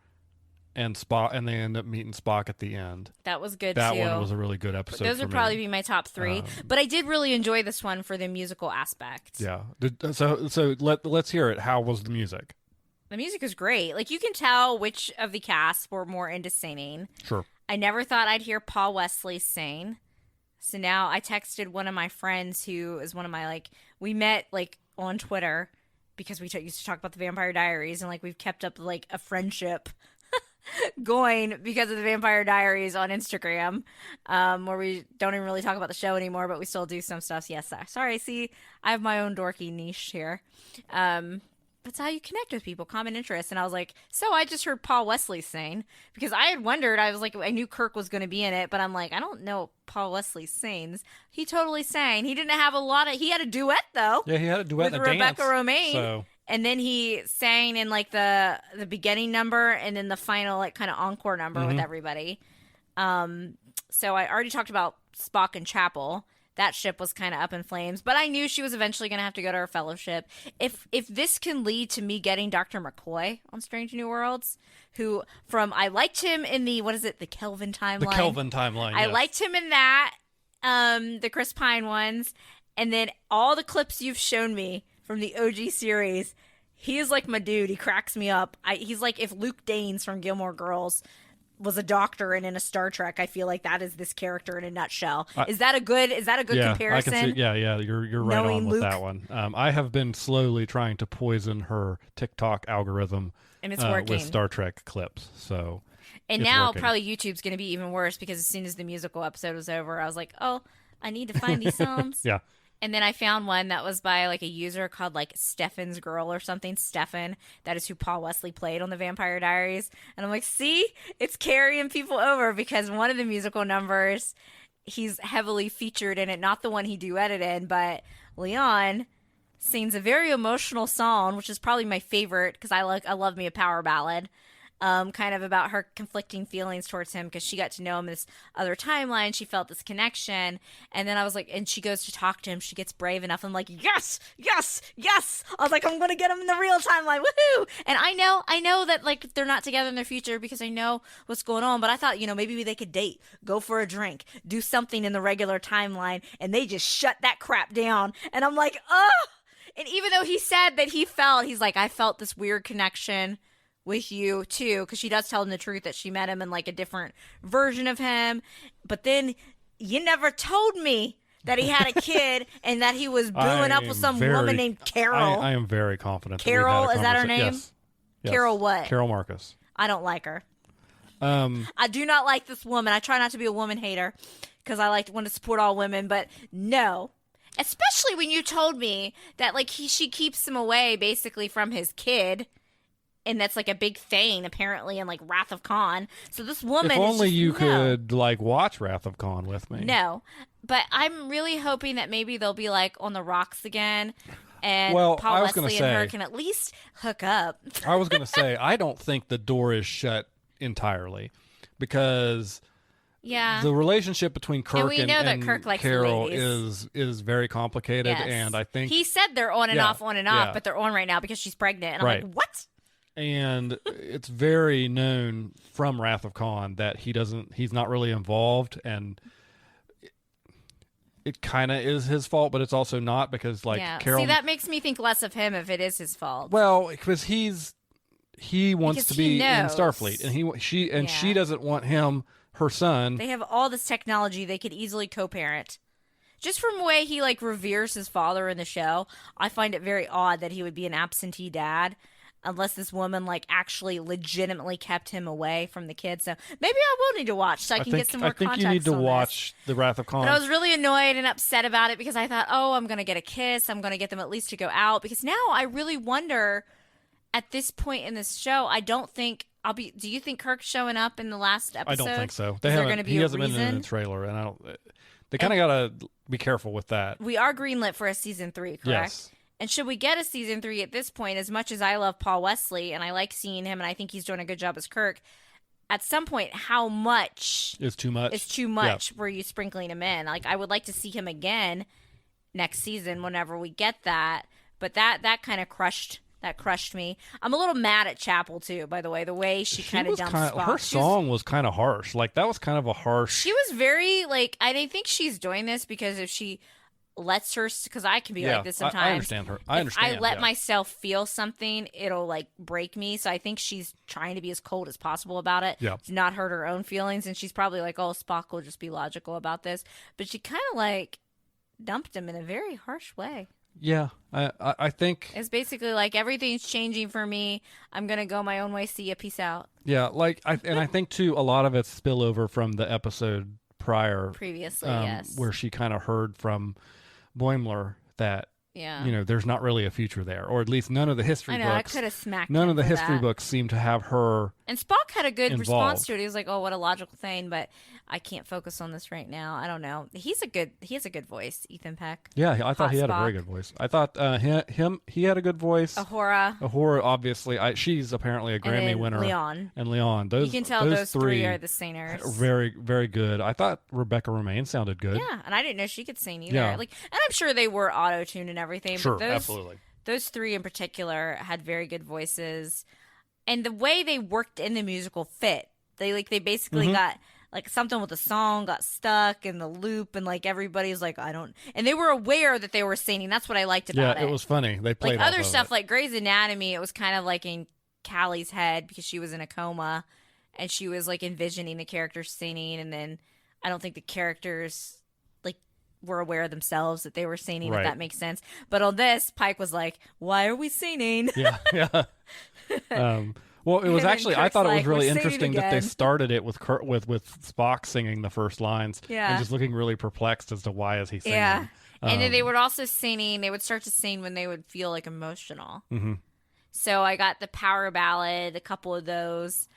and Spock, and they end up meeting Spock at the end. That was good. That too. one was a really good episode. Those would probably be my top 3, but I did really enjoy this one for the musical aspect. Yeah. So let's hear it. How was the music? The music is great. Like, you can tell which of the cast were more into singing. Sure. I never thought I'd hear Paul Wesley sing. So now I texted one of my friends who is one of my, like, we met, like, on Twitter because we used to talk about the Vampire Diaries, and, like, we've kept up, like, a friendship going because of the Vampire Diaries on Instagram, where we don't even really talk about the show anymore, but we still do some stuff. Yes, sorry, see, I have my own dorky niche here. That's how you connect with people, common interests. And I was like, so I just heard Paul Wesley sing, because I had wondered, I was like, I knew Kirk was going to be in it, but I'm like, I don't know Paul Wesley sings. He totally sang. He didn't have he had a duet though. Yeah, he had a duet with and a Rebecca dance, Romaine. So. And then he sang in like the beginning number and then the final like kind of encore number with everybody. So I already talked about Spock and Chapel. That ship was kind of up in flames, but I knew she was eventually going to have to go to her fellowship. If this can lead to me getting Dr. McCoy on Strange New Worlds, who I liked him in the Kelvin timeline. The Kelvin timeline. I liked him in that, the Chris Pine ones, and then all the clips you've shown me from the OG series. He is like my dude. He cracks me up. He's like if Luke Danes from Gilmore Girls was a doctor and in a Star Trek. I feel like that is this character in a nutshell. Is that a good comparison? I can see, yeah, you're right on with Luke. that one. I have been slowly trying to poison her TikTok algorithm, and it's working with Star Trek clips. So, and now working. Probably YouTube's going to be even worse, because as soon as the musical episode was over, I was like, oh, I need to find these songs. Yeah. And then I found one that was by like a user called like Stefan's Girl or something. Stefan, that is who Paul Wesley played on the Vampire Diaries. And I'm like, see, it's carrying people over, because one of the musical numbers, he's heavily featured in it. Not the one he duetted in, but Leon sings a very emotional song, which is probably my favorite, because I love me a power ballad. Kind of about her conflicting feelings towards him, because she got to know him in this other timeline. She felt this connection. And then I was like, and she goes to talk to him. She gets brave enough. I'm like, yes, yes, yes. I was like, I'm going to get him in the real timeline. Woohoo. And I know that like they're not together in their future, because I know what's going on. But I thought, maybe they could date, go for a drink, do something in the regular timeline. And they just shut that crap down. And I'm like, oh. And even though he said that he's like, I felt this weird connection with you too, because she does tell him the truth that she met him in like a different version of him. But then you never told me that he had a kid and that he was booing up with some woman named Carol. I am very confident. Carol, is that her name? Yes. Carol what? Carol Marcus. I don't like her. I do not like this woman. I try not to be a woman hater, because I want to support all women, but no. Especially when you told me that like she keeps him away basically from his kid. And that's like a big thing apparently in like Wrath of Khan. So this woman, if only you could like watch Wrath of Khan with me. No, but I'm really hoping that maybe they'll be like on the rocks again, and Paul Wesley and her can at least hook up. I was going to say, I don't think the door is shut entirely, because the relationship between Kirk and Kirk likes Carol is very complicated, yes. And I think he said they're on and off, but they're on right now because she's pregnant. And I'm like, what? And it's very known from Wrath of Khan that he's not really involved, and it kind of is his fault, but it's also not because like Carol. See, that makes me think less of him if it is his fault. Well, because he wants to be in Starfleet, and she doesn't want him, her son. They have all this technology; they could easily co-parent. Just from the way he like reveres his father in the show, I find it very odd that he would be an absentee dad. Unless this woman like actually legitimately kept him away from the kids. So maybe I will need to watch so I can get some more context. I think you need to watch The Wrath of Khan. But I was really annoyed and upset about it because I thought, oh, I'm going to get a kiss. I'm going to get them at least to go out. Because now I really wonder at this point in this show, I don't think I'll be. Do you think Kirk's showing up in the last episode? I don't think so. He hasn't been in the trailer. And I don't. They kind of got to be careful with that. We are greenlit for a season 3, correct? Yes. And should we get a season 3 at this point, as much as I love Paul Wesley and I like seeing him and I think he's doing a good job as Kirk, at some point, how much is too much? Is too much were you sprinkling him in? Like, I would like to see him again next season whenever we get that. But that kind of crushed me. I'm a little mad at Chapel, too, by the way she kind of dumped Spock. Her song was kind of harsh. Like, that was kind of a harsh... She was very, like, I think she's doing this because if she... lets her, because I can be like this sometimes. I understand her. If I let myself feel something, it'll like break me. So I think she's trying to be as cold as possible about it, to not hurt her own feelings. And she's probably like, "Oh, Spock will just be logical about this," but she kind of like dumped him in a very harsh way. Yeah, I think it's basically like everything's changing for me. I'm gonna go my own way. See ya. Peace out. Yeah, like I think too, a lot of it's spillover from the episode previously, yes, where she kind of heard from Boimler that there's not really a future there, or at least none of the history books. I could have smacked none of the history that. books seem to have her. And Spock had a good involved. response to it. He was like, "Oh, what a logical thing," but I can't focus on this right now. I don't know. He has a good voice, Ethan Peck. Yeah, I thought he had Spock. a very good voice. I thought he had a good voice. Uhura, obviously, she's apparently a Grammy winner. Leon. You can tell those three are the singers. Very, very good. I thought Rebecca Romaine sounded good. Yeah, and I didn't know she could sing either. Yeah. And I'm sure they were auto-tuned and everything. Sure, but absolutely. Those three in particular had very good voices, and the way they worked in the musical fit. They basically got. Like something with the song got stuck in the loop, and like everybody's like, and they were aware that they were singing. That's what I liked about it. Yeah, it was funny. They played like other stuff, like Grey's Anatomy. It was kind of like in Callie's head because she was in a coma, and she was like envisioning the characters singing, and then I don't think the characters like were aware themselves that they were singing. Right. If that makes sense. But on this, Pike was like, "Why are we singing?" Yeah. Well, it was actually. I thought it was really interesting that they started it with Spock singing the first lines, and just looking really perplexed as to why is he singing. Yeah, and then they would also singing. They would start to sing when they would feel like emotional. Mm-hmm. So I got the power ballad, a couple of those.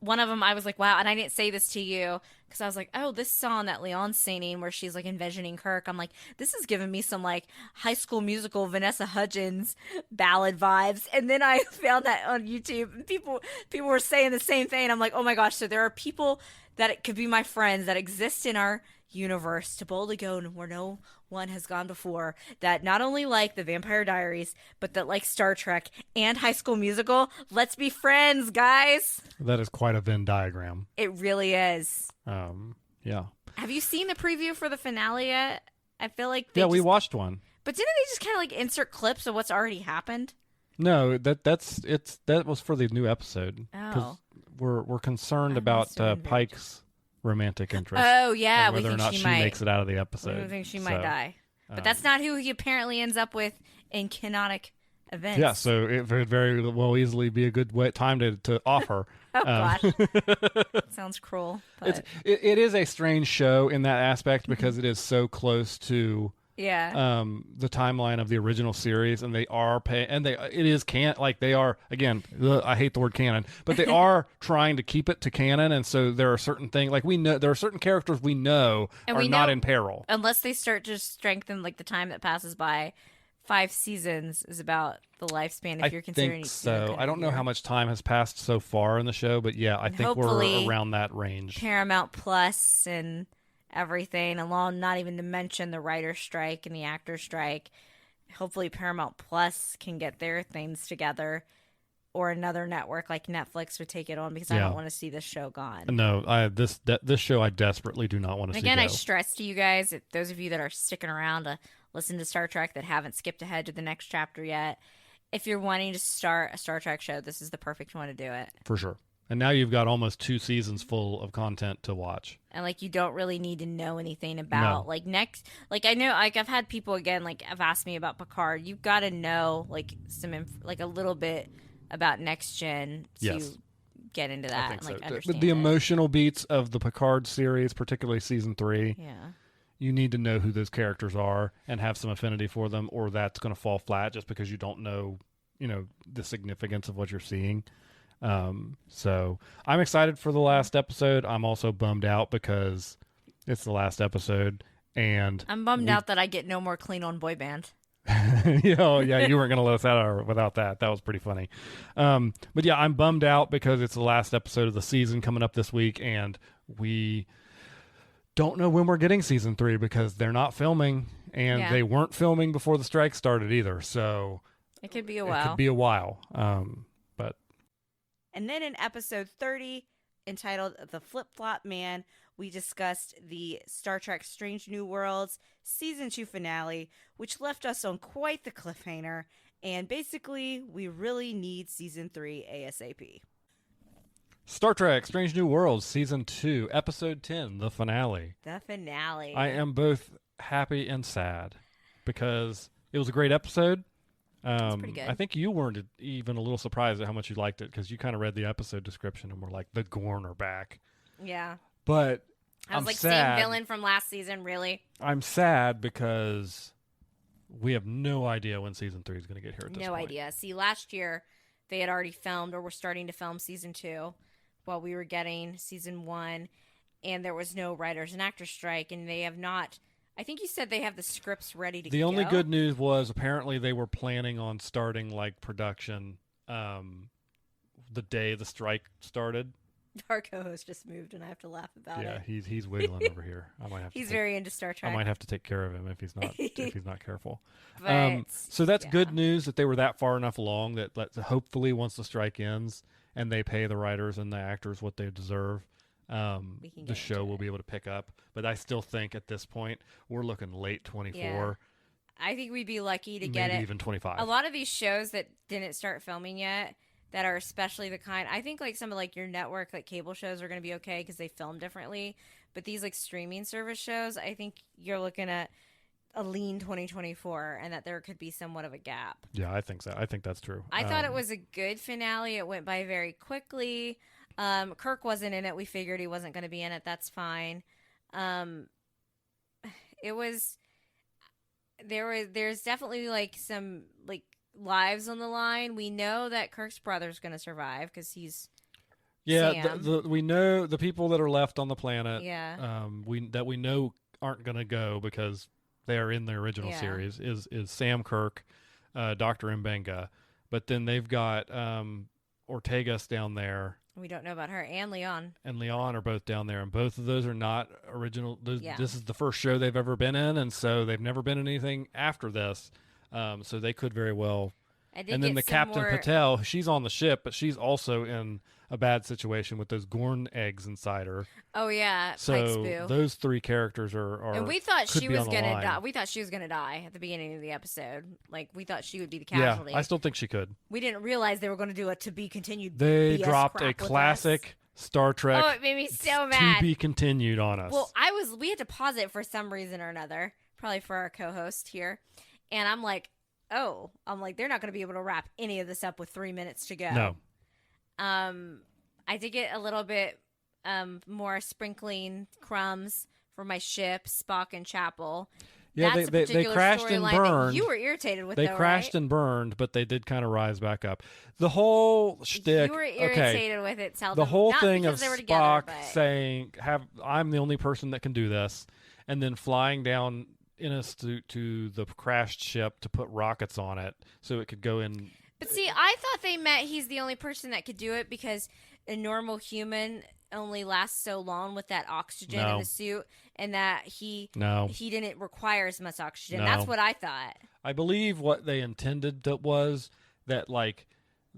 One of them, I was like, wow, and I didn't say this to you because I was like, oh, this song that Leon's singing where she's like envisioning Kirk, I'm like, this is giving me some like High School Musical Vanessa Hudgens ballad vibes. And then I found that on YouTube, and people were saying the same thing. I'm like, oh my gosh, so there are people that it could be my friends that exist in our universe to boldly go where no one has gone before, that not only like the Vampire Diaries, but that like Star Trek and High School Musical. Let's be friends, guys. That is quite a Venn diagram. It really is. Yeah. Have you seen the preview for the finale yet? I feel like we watched one. But didn't they just kind of like insert clips of what's already happened? No, that was for the new episode. Oh. We're concerned about Pike's romantic interest. Oh yeah, whether or not she makes it out of the episode. We think she might die, but that's not who he apparently ends up with in canonic events. Yeah, so it could very well easily be a good time to off her. Oh gosh, sounds cruel. But... It is a strange show in that aspect because it is so close to the timeline of the original series, and they are they are, again, I hate the word canon, but they are trying to keep it to canon, and so there are certain things like we know there are certain characters we know are not in peril unless they start to strengthen like the time that passes by. 5 seasons is about the lifespan if you're considering. I think so. I don't know how much time has passed so far in the show, but yeah, I think we're around that range. Paramount Plus and everything, along, not even to mention the writer's strike and the actor's strike. Hopefully Paramount Plus can get their things together, or another network like Netflix would take it on because I don't want to see this show gone. No, this show I desperately do not want to see Again, go. I stress to you guys, those of you that are sticking around to listen to Star Trek that haven't skipped ahead to the next chapter yet, if you're wanting to start a Star Trek show, this is the perfect one to do it. For sure. And now you've got almost 2 seasons full of content to watch. And like, you don't really need to know anything about like next. Like, I know, like, I've had people again like have asked me about Picard. You've got to know like like a little bit about Next Gen to get into that and like understand the emotional beats of the Picard series, particularly season 3. Yeah. You need to know who those characters are and have some affinity for them, or that's going to fall flat just because you don't know, the significance of what you're seeing. So I'm excited for the last episode. I'm also bummed out because it's the last episode, and I'm bummed out that I get no more Clean on Boy Band. You weren't going to let us out without that. That was pretty funny. But yeah, I'm bummed out because it's the last episode of the season coming up this week, and we don't know when we're getting season 3 because they're not filming, and they weren't filming before the strike started either. So it could be a while. But and then in episode 30, entitled "The Flip Flop Man," we discussed the Star Trek Strange New Worlds season 2 finale, which left us on quite the cliffhanger. And basically, we really need season 3 ASAP. Star Trek Strange New Worlds season 2 episode 10, the finale. The finale. I am both happy and sad because it was a great episode. It's pretty good. I think you weren't even a little surprised at how much you liked it because you kind of read the episode description and were like, the Gorn are back. Yeah. But I was I'm like, sad. same villain from last season, really? I'm sad because we have no idea when season 3 is going to get here at this point. No idea. See, last year they had already filmed or were starting to film season 2 while we were getting season 1, and there was no writers and actors strike, and they have not. I think you said they have the scripts ready to go. The only good news was apparently they were planning on starting like production the day the strike started. Our co-host just moved, and I have to laugh about it. Yeah, he's wiggling over here. I might have. He's very into Star Trek. I might have to take care of him if he's not careful. But, so that's good news that they were that far enough along that hopefully once the strike ends and they pay the writers and the actors what they deserve, the show will be able to pick up. But I still think at this point we're looking late 24. Yeah. I think we'd be lucky to get it. Maybe even 25. A lot of these shows that didn't start filming yet, that are especially the kind, I think like some of like your network, like cable shows are going to be okay because they film differently. But these like streaming service shows, I think you're looking at a lean 2024 and that there could be somewhat of a gap. Yeah, I think so. I think that's true. I thought it was a good finale. It went by very quickly. Kirk wasn't in it. We figured he wasn't going to be in it. That's fine. It was, there's definitely like some like lives on the line. We know that Kirk's brother's going to survive because he's Sam. We know the people that are left on the planet. Yeah. We know aren't going to go because they are in the original series is Sam Kirk, Dr. Mbenga, but then they've got Ortegas down there. We don't know about her, and Leon. And Leon are both down there, and both of those are not original. This is the first show they've ever been in, and so they've never been in anything after this. So they could very well. And then the Captain Patel, she's on the ship, but she's also in a bad situation with those Gorn eggs inside her. Oh yeah, so Pike's Boo. Those 3 characters are. And we thought she was gonna die. We thought she was gonna die at the beginning of the episode. Like we thought she would be the casualty. Yeah, I still think she could. We didn't realize they were going to do a to be continued. They BS dropped a classic Star Trek. Oh, it made me so mad. To be continued on us. Well, we had to pause it for some reason or another, probably for our co-host here, and I'm like, they're not going to be able to wrap any of this up with 3 minutes to go. No. I did get a little bit more sprinkling crumbs for my ship, Spock and Chapel. Yeah, they crashed and burned. You were irritated with. They crashed and burned, but they did kind of rise back up. The whole shtick. You were irritated with it. The whole thing of Spock saying, "I'm the only person that can do this," and then flying down in us to the crashed ship to put rockets on it so it could go in. But see, I thought they meant he's the only person that could do it because a normal human only lasts so long with that oxygen in the suit, and that he didn't require as much oxygen. That's what I thought. I believe what they intended was that like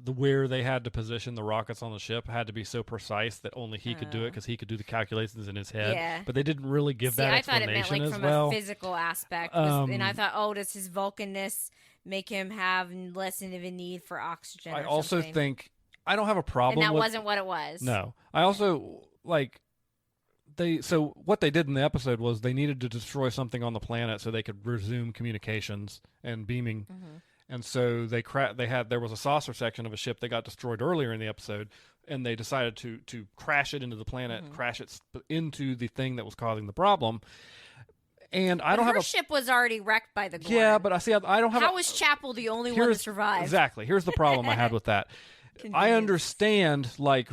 where they had to position the rockets on the ship had to be so precise that only he could do it because he could do the calculations in his head. Yeah. But they didn't really give that explanation I thought it meant like as from well. a physical aspect, and I thought, oh, does his Vulcanness make him have less of a need for oxygen? I or also something? think I don't have a problem. And that with, wasn't what it was. No, I also like. So what they did in the episode was they needed to destroy something on the planet so they could resume communications and beaming. Mm-hmm. And so there was a saucer section of a ship that got destroyed earlier in the episode, and they decided to crash it into the planet, crash it into the thing that was causing the problem. And I don't have her ship was already wrecked by the Gorn. Yeah, but I don't have. How was Chapel the only one to survive? Exactly. Here's the problem I had with that. I understand, like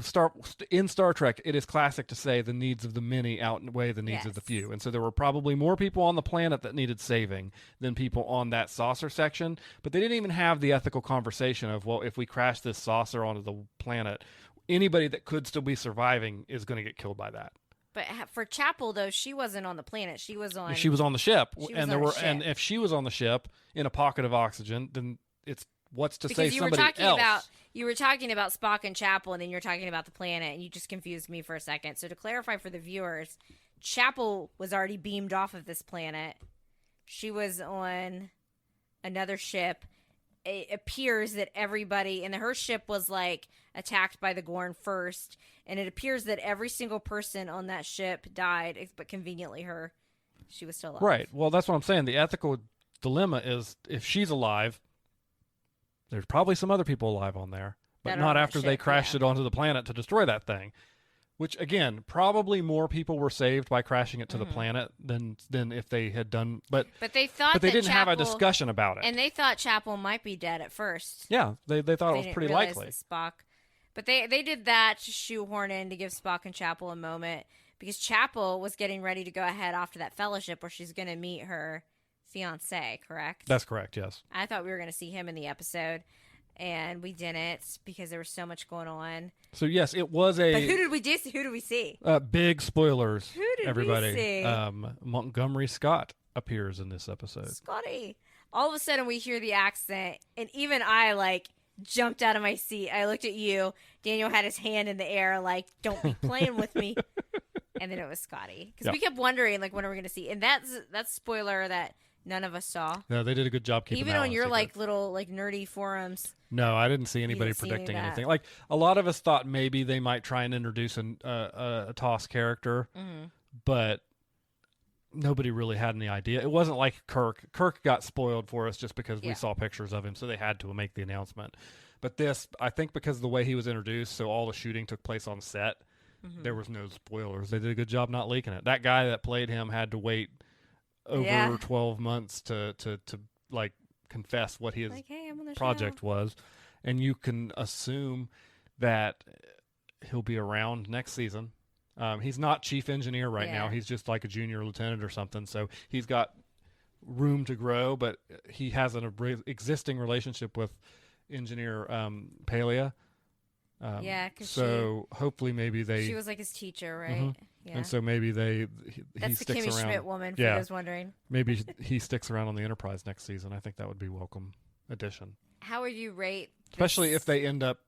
in Star Trek, it is classic to say the needs of the many outweigh the needs of the few, and so there were probably more people on the planet that needed saving than people on that saucer section. But they didn't even have the ethical conversation of, well, if we crash this saucer onto the planet, anybody that could still be surviving is going to get killed by that. But for Chapel, though, she wasn't on the planet. She was on the ship, and if she was on the ship in a pocket of oxygen, then it's what's to say somebody else. You were talking about Spock and Chapel, and then you're talking about the planet, and you just confused me for a second. So to clarify for the viewers, Chapel was already beamed off of this planet. She was on another ship. It appears that everybody in her ship was like attacked by the Gorn first, and it appears that every single person on that ship died, but conveniently she was still alive. Right. Well, that's what I'm saying. The ethical dilemma is if she's alive, there's probably some other people alive on there, but not after they crashed it onto the planet to destroy that thing. Which, again, probably more people were saved by crashing it to the planet than if they had done. But they didn't have a discussion about it, and they thought Chapel might be dead at first. Yeah, they thought it was pretty likely. Spock, but they did that to shoehorn in to give Spock and Chapel a moment because Chapel was getting ready to go ahead off to that fellowship where she's going to meet her fiance, correct? That's correct, yes. I thought we were going to see him in the episode, and we didn't because there was so much going on. So, yes, it was a... But who did we see? Big spoilers, who did everybody. We see? Montgomery Scott appears in this episode. Scotty. All of a sudden, we hear the accent, and even I, jumped out of my seat. I looked at you. Daniel had his hand in the air, don't be playing with me. And then it was Scotty. Because we kept wondering, when are we going to see? And that's spoiler that none of us saw. No, they did a good job keeping even that on your secret. little nerdy forums. No, I didn't see anybody predicting anything. A lot of us thought maybe they might try and introduce a TOS character, but nobody really had any idea. It wasn't like Kirk. Kirk got spoiled for us just because we saw pictures of him, so they had to make the announcement. But this, I think, because of the way he was introduced, so all the shooting took place on set. There was no spoilers. They did a good job not leaking it. That guy that played him had to wait over 12 months to confess what his project was, and you can assume that he'll be around next season. He's not chief engineer right now. He's just like a junior lieutenant or something, so he's got room to grow, but he has an existing relationship with engineer Palia. So hopefully maybe she was like his teacher, right? Yeah. And so maybe he that's sticks the Kimmy around. Schmidt woman, for those wondering. Maybe he sticks around on the Enterprise next season. I think that would be a welcome addition. How would you rate especially if they end up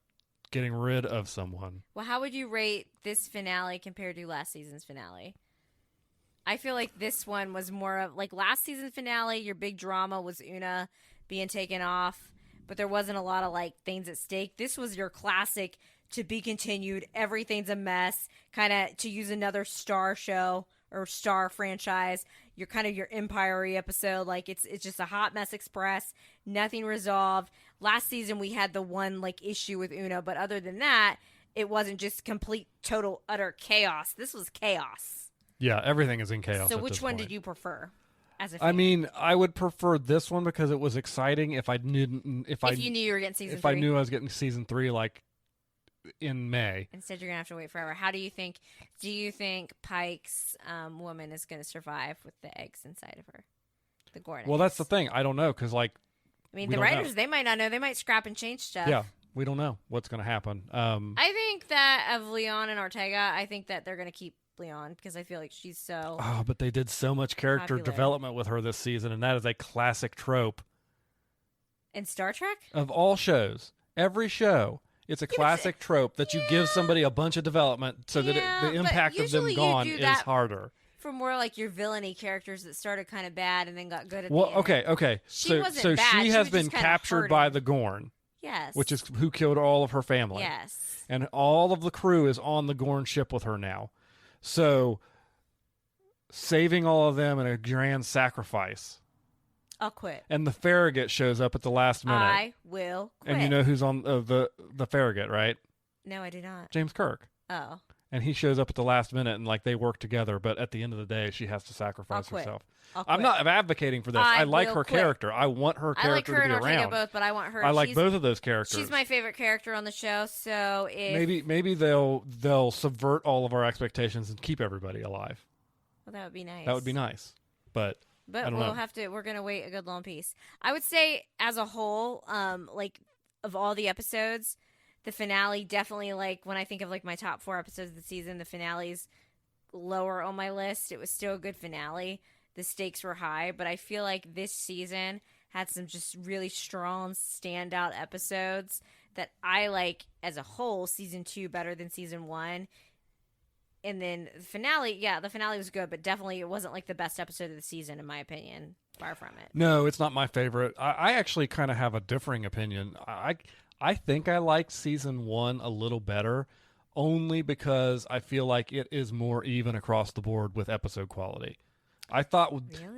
getting rid of someone? Well, how would you rate this finale compared to last season's finale? I feel like this one was more of last season's finale, your big drama was Una being taken off, but there wasn't a lot of things at stake. This was your classic to be continued, everything's a mess, kind of to use another Star show or Star franchise. You're kind of your Empire-y episode, it's just a hot mess express, nothing resolved. Last season we had the one issue with Una, but other than that, it wasn't just complete, total, utter chaos. This was chaos. Yeah, everything is in chaos. So which one did you prefer? As a fan? I mean, I would prefer this one because it was exciting. If you knew you were getting season 3. If I knew I was getting season 3, in May. Instead, you're gonna have to wait forever. Do you think Pike's woman is gonna survive with the eggs inside of her, the Gorn eggs? Well, that's the thing. I don't know because the writers they might not know. They might scrap and change stuff. Yeah, we don't know what's gonna happen. I think that of Leon and Ortega, I think that they're gonna keep Leon because I feel like she's so. Oh, but they did so much character development with her this season, and that is a classic trope in Star Trek of all shows. Every show. It's a classic trope that you give somebody a bunch of development so that the impact of them gone is harder. For more like your villainy characters that started kind of bad and then got good at the end. Okay. So she has been captured by the Gorn. Yes. Which is who killed all of her family. Yes. And all of the crew is on the Gorn ship with her now. So saving all of them in a grand sacrifice. I'll quit. And the Farragut shows up at the last minute. I will quit. And you know who's on the Farragut, right? No, I do not. James Kirk. Oh. And he shows up at the last minute and like they work together, but at the end of the day she has to sacrifice herself. I'm not advocating for this. I like her character. I want her character to be around. I like both, but I want her. I like both of those characters. She's my favorite character on the show, so maybe they'll subvert all of our expectations and keep everybody alive. Well, that would be nice. That would be nice. But we'll have to. We're gonna wait a good long piece. I would say, as a whole, like of all the episodes, the finale definitely, like when I think of like my top 4 episodes of the season, the finale's lower on my list. It was still a good finale. The stakes were high, but I feel like this season had some just really strong standout episodes that I like as a whole. Season 2 better than season 1. And then the finale was good, but definitely it wasn't like the best episode of the season, in my opinion. Far from it. No, it's not my favorite. I actually kind of have a differing opinion. I think I liked season 1 a little better, only because I feel like it is more even across the board with episode quality. I thought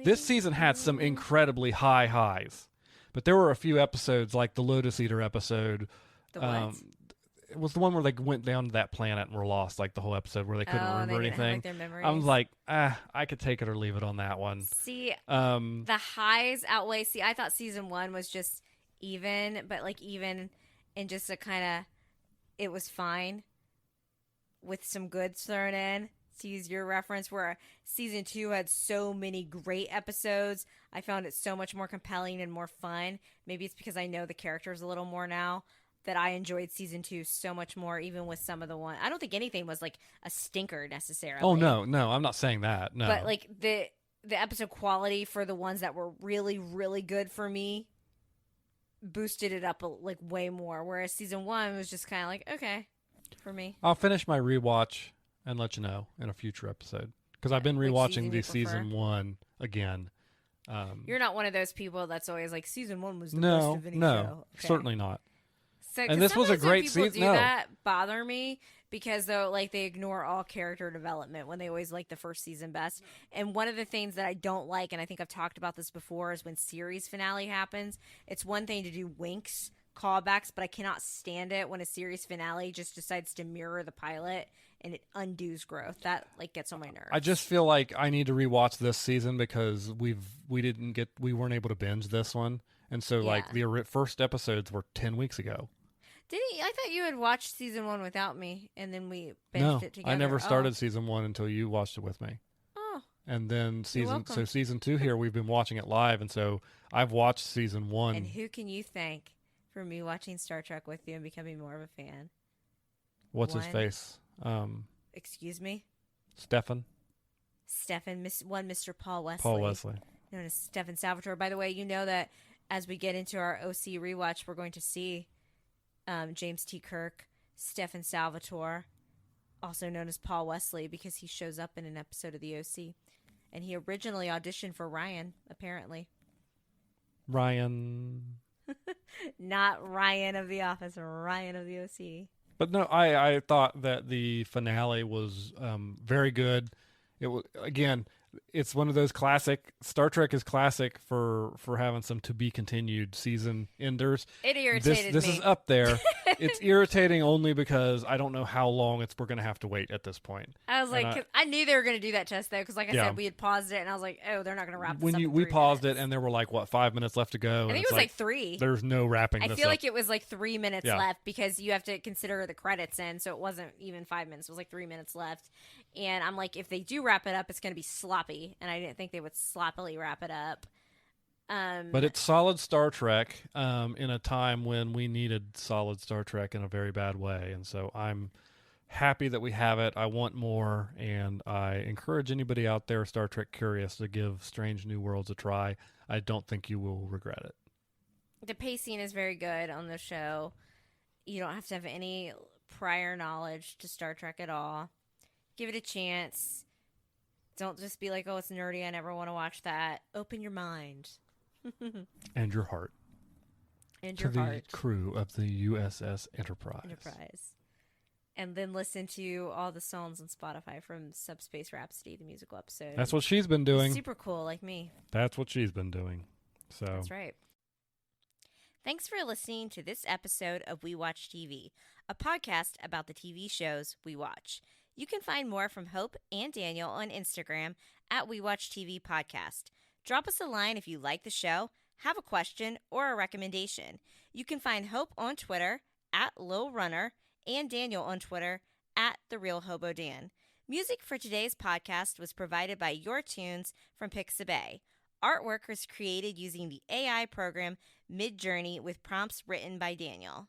this season had some incredibly high highs, but there were a few episodes like the Lotus Eater episode. It was the one where they went down to that planet and were lost, like the whole episode where they couldn't remember anything. I was like, I could take it or leave it on that one. See, the highs outweigh. See, I thought season 1 was just even, but like even and just a kind of, it was fine with some goods thrown in. To use your reference, where season 2 had so many great episodes, I found it so much more compelling and more fun. Maybe it's because I know the characters a little more now, that I enjoyed season 2 so much more, even with some of the one. I don't think anything was like a stinker necessarily. Oh no, I'm not saying that. No, but like the episode quality for the ones that were really, really good for me boosted it up like way more. Whereas season 1 was just kind of like, okay, for me. I'll finish my rewatch and let you know in a future episode, because I've been rewatching the season 1 again. You're not one of those people that's always like season 1 was the best of any show. No, certainly not. So, and this was a great season. People do that bother me because though, like they ignore all character development when they always like the first season best. And one of the things that I don't like, and I think I've talked about this before, is when series finale happens. It's one thing to do winks, callbacks, but I cannot stand it when a series finale just decides to mirror the pilot and it undoes growth. That like gets on my nerves. I just feel like I need to rewatch this season because we weren't able to binge this one, and so like the first episodes were 10 weeks ago. I thought you had watched season 1 without me, and then we binged it together. I never started season 1 until you watched it with me. Oh. And then season 2 here, we've been watching it live, and so I've watched season 1. And who can you thank for me watching Star Trek with you and becoming more of a fan? What's his face? Excuse me? Stefan, Mr. Paul Wesley. Paul Wesley. Known as Stefan Salvatore. By the way, you know that as we get into our OC rewatch, we're going to see James T. Kirk, Stefan Salvatore, also known as Paul Wesley, because he shows up in an episode of the OC. And he originally auditioned for Ryan, apparently. Ryan. Not Ryan of The Office, Ryan of the OC. But no, I thought that the finale was very good. It was, again, it's one of those classic. Star Trek is classic for having some to be continued season enders. It irritated me. This is up there. It's irritating only because I don't know how long we're going to have to wait at this point. I was like, I knew they were going to do that test though, because like I said, we had paused it, and I was like, oh, they're not going to wrap this up. We paused it, and there were like 5 minutes left to go. I think it was like 3. There's no wrapping. I feel like it was like 3 minutes left, because you have to consider the credits in, so it wasn't even 5 minutes. It was like 3 minutes left, and I'm like, if they do wrap it up, it's going to be sloppy, and I didn't think they would sloppily wrap it up. But it's solid Star Trek in a time when we needed solid Star Trek in a very bad way. And so I'm happy that we have it. I want more, and I encourage anybody out there Star Trek curious to give Strange New Worlds a try. I don't think you will regret it. The pacing is very good on the show. You don't have to have any prior knowledge to Star Trek at all. Give it a chance. Don't just be like, oh, it's nerdy, I never want to watch that. Open your mind. And your heart. And to your the heart. crew of the USS Enterprise. And then listen to all the songs on Spotify from Subspace Rhapsody, the musical episode. That's what she's been doing. Super cool, like me. That's what she's been doing. So That's right. Thanks for listening to this episode of We Watch TV, a podcast about the TV shows we watch. You can find more from Hope and Daniel on Instagram at We Watch TV Podcast. Drop us a line if you like the show, have a question, or a recommendation. You can find Hope on Twitter at Lil Runner and Daniel on Twitter at The Real Hobo Dan. Music for today's podcast was provided by Your Tunes from Pixabay. Artwork was created using the AI program Midjourney with prompts written by Daniel.